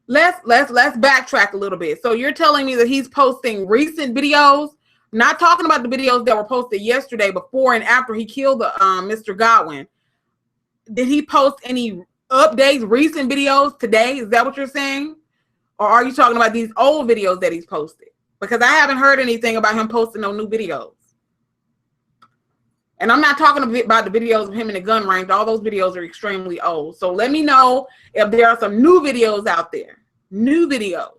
Let's backtrack a little bit. So you're telling me that he's posting recent videos, not talking about the videos that were posted yesterday, before and after he killed the Mr. Godwin. Did he post any updates, recent videos today? Is that what you're saying? Or are you talking about these old videos that he's posted? Because I haven't heard anything about him posting no new videos. And I'm not talking about the videos of him in the gun range. All those videos are extremely old. So let me know if there are some new videos out there. New videos.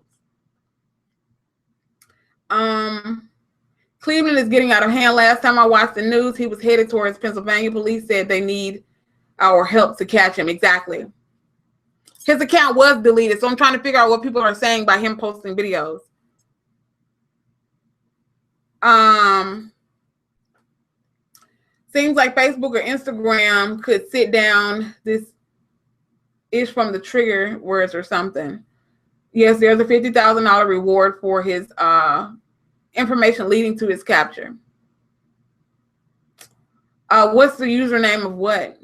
Cleveland is getting out of hand. Last time I watched the news, he was headed towards Pennsylvania. Police said they need our help to catch him. Exactly. His account was deleted. So I'm trying to figure out what people are saying by him posting videos. Seems like Facebook or Instagram could sit down. This is from the trigger words or something. Yes, there's a $50,000 reward for his information leading to his capture. What's the username of what?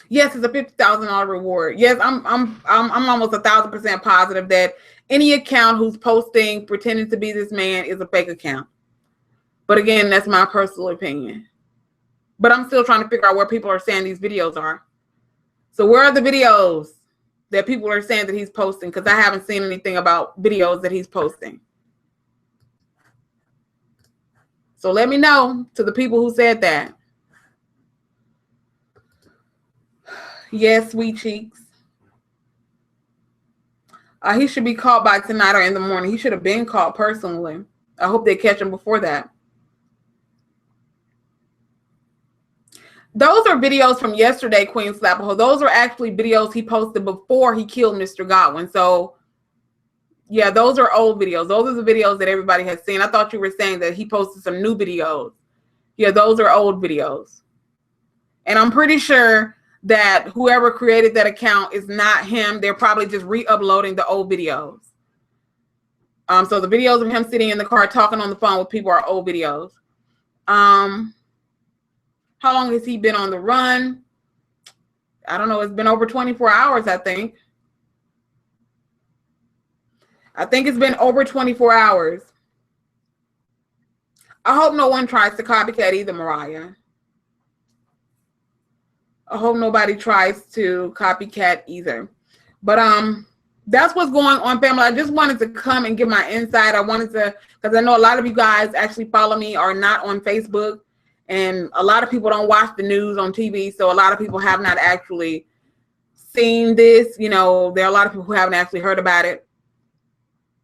Yes, it's a $50,000 reward. Yes, I'm almost 1,000% positive that any account who's posting pretending to be this man is a fake account. But again, that's my personal opinion. But I'm still trying to figure out where people are saying these videos are. So where are the videos that people are saying that he's posting? Because I haven't seen anything about videos that he's posting. So let me know, to the people who said that. Yes, sweet cheeks. He should be caught by tonight or in the morning. He should have been caught personally. I hope they catch him before that. Those are videos from yesterday, Queen Slapperho. Those are actually videos he posted before he killed Mr. Godwin. So, yeah, those are old videos. Those are the videos that everybody has seen. I thought you were saying that he posted some new videos. Yeah, those are old videos. And I'm pretty sure that whoever created that account is not him. They're probably just re-uploading the old videos. So the videos of him sitting in the car talking on the phone with people are old videos. How long has he been on the run? I don't know. It's been over 24 hours, I think. I think it's been over 24 hours. I hope no one tries to copycat either, Mariah. I hope nobody tries to copycat either. But that's what's going on, family. I just wanted to come and give my insight. I wanted to, because I know a lot of you guys actually follow me, are not on Facebook, and a lot of people don't watch the news on TV, so a lot of people have not actually seen this. You know, there are a lot of people who haven't actually heard about it.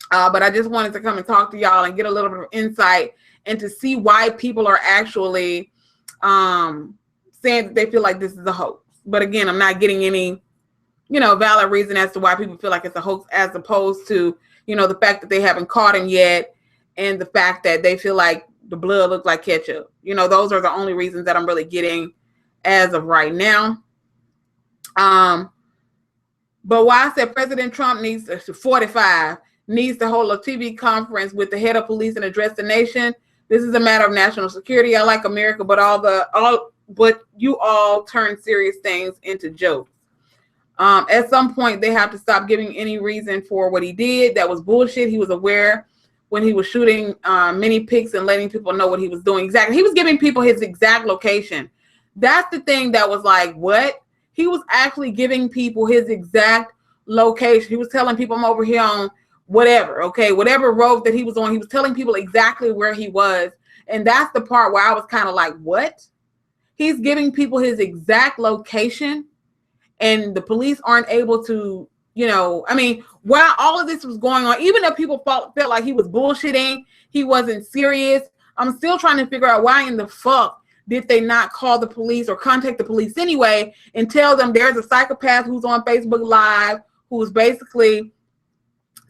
But I just wanted to come and talk to y'all and get a little bit of insight and to see why people are actually saying that they feel like this is a hoax. But again, I'm not getting any, you know, valid reason as to why people feel like it's a hoax, as opposed to, you know, the fact that they haven't caught him yet and the fact that they feel like the blood looks like ketchup. You know, those are the only reasons that I'm really getting as of right now. But why I said President Trump needs to, 45, needs to hold a TV conference with the head of police and address the nation. This is a matter of national security. I like America, but but you all turn serious things into jokes. At some point, they have to stop giving any reason for what he did. That was bullshit. He was aware when he was shooting many pics and letting people know what he was doing. Exactly. He was giving people his exact location. That's the thing that was like, what? He was actually giving people his exact location. He was telling people, I'm over here on whatever, okay, whatever road that he was on. He was telling people exactly where he was. And that's the part where I was kind of like, what? He's giving people his exact location, and the police aren't able to, you know, I mean, while all of this was going on, even though people felt like he was bullshitting, he wasn't serious, I'm still trying to figure out why in the fuck did they not call the police or contact the police anyway and tell them there's a psychopath who's on Facebook Live who's basically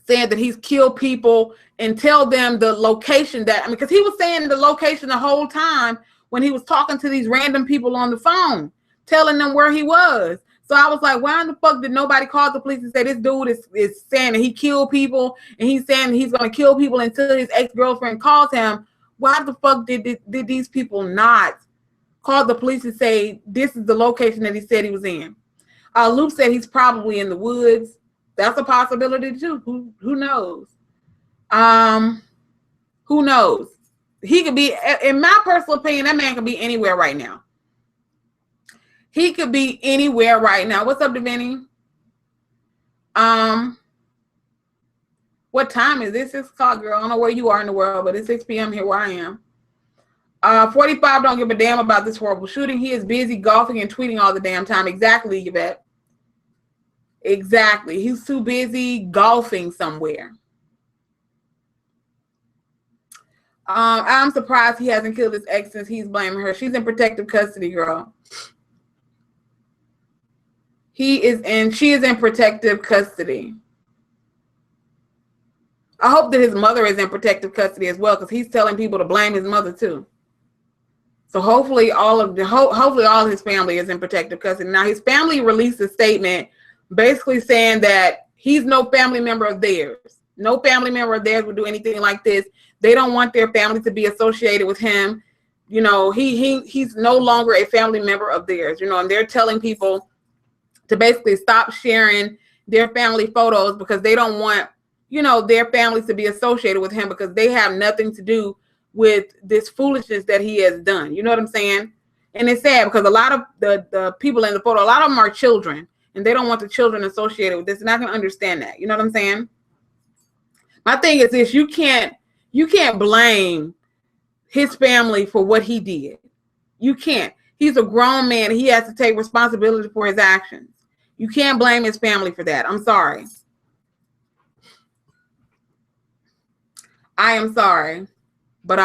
saying that he's killed people, and tell them the location that, I mean, because he was saying the location the whole time when he was talking to these random people on the phone, telling them where he was. So I was like, why in the fuck did nobody call the police and say this dude is saying that he killed people, and he's saying he's going to kill people until his ex-girlfriend calls him? Why the fuck did these people not call the police and say this is the location that he said he was in? Luke said he's probably in the woods. That's a possibility too. Who knows? Who knows? He could be, in my personal opinion, that man could be anywhere right now. He could be anywhere right now. What's up, Devinny? What time is this? 6 o'clock, girl. I don't know where you are in the world, but it's 6 p.m. here where I am. 45 don't give a damn about this horrible shooting. He is busy golfing and tweeting all the damn time. Exactly, Yvette. Exactly. He's too busy golfing somewhere. I'm surprised he hasn't killed his ex since he's blaming her. She's in protective custody, girl. She is in protective custody. I hope that his mother is in protective custody as well, because he's telling people to blame his mother too. So hopefully hopefully all his family is in protective custody. Now his family released a statement basically saying that he's no family member of theirs. No family member of theirs would do anything like this. They don't want their family to be associated with him. You know, he's no longer a family member of theirs, you know, and they're telling people to basically stop sharing their family photos because they don't want, you know, their families to be associated with him because they have nothing to do with this foolishness that he has done. You know what I'm saying? And it's sad because a lot of the people in the photo, a lot of them are children, and they don't want the children associated with this, and I can understand that. You know what I'm saying? My thing is this: you can't blame his family for what he did. You can't. He's a grown man. He has to take responsibility for his actions. You can't blame his family for that. I'm sorry. I am sorry. But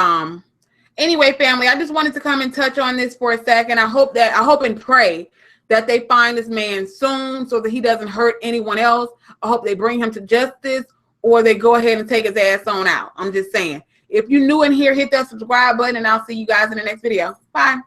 anyway, family, I just wanted to come and touch on this for a second. I hope and pray that they find this man soon so that he doesn't hurt anyone else. I hope they bring him to justice, or they go ahead and take his ass on out. I'm just saying. If you're new in here, hit that subscribe button, and I'll see you guys in the next video. Bye.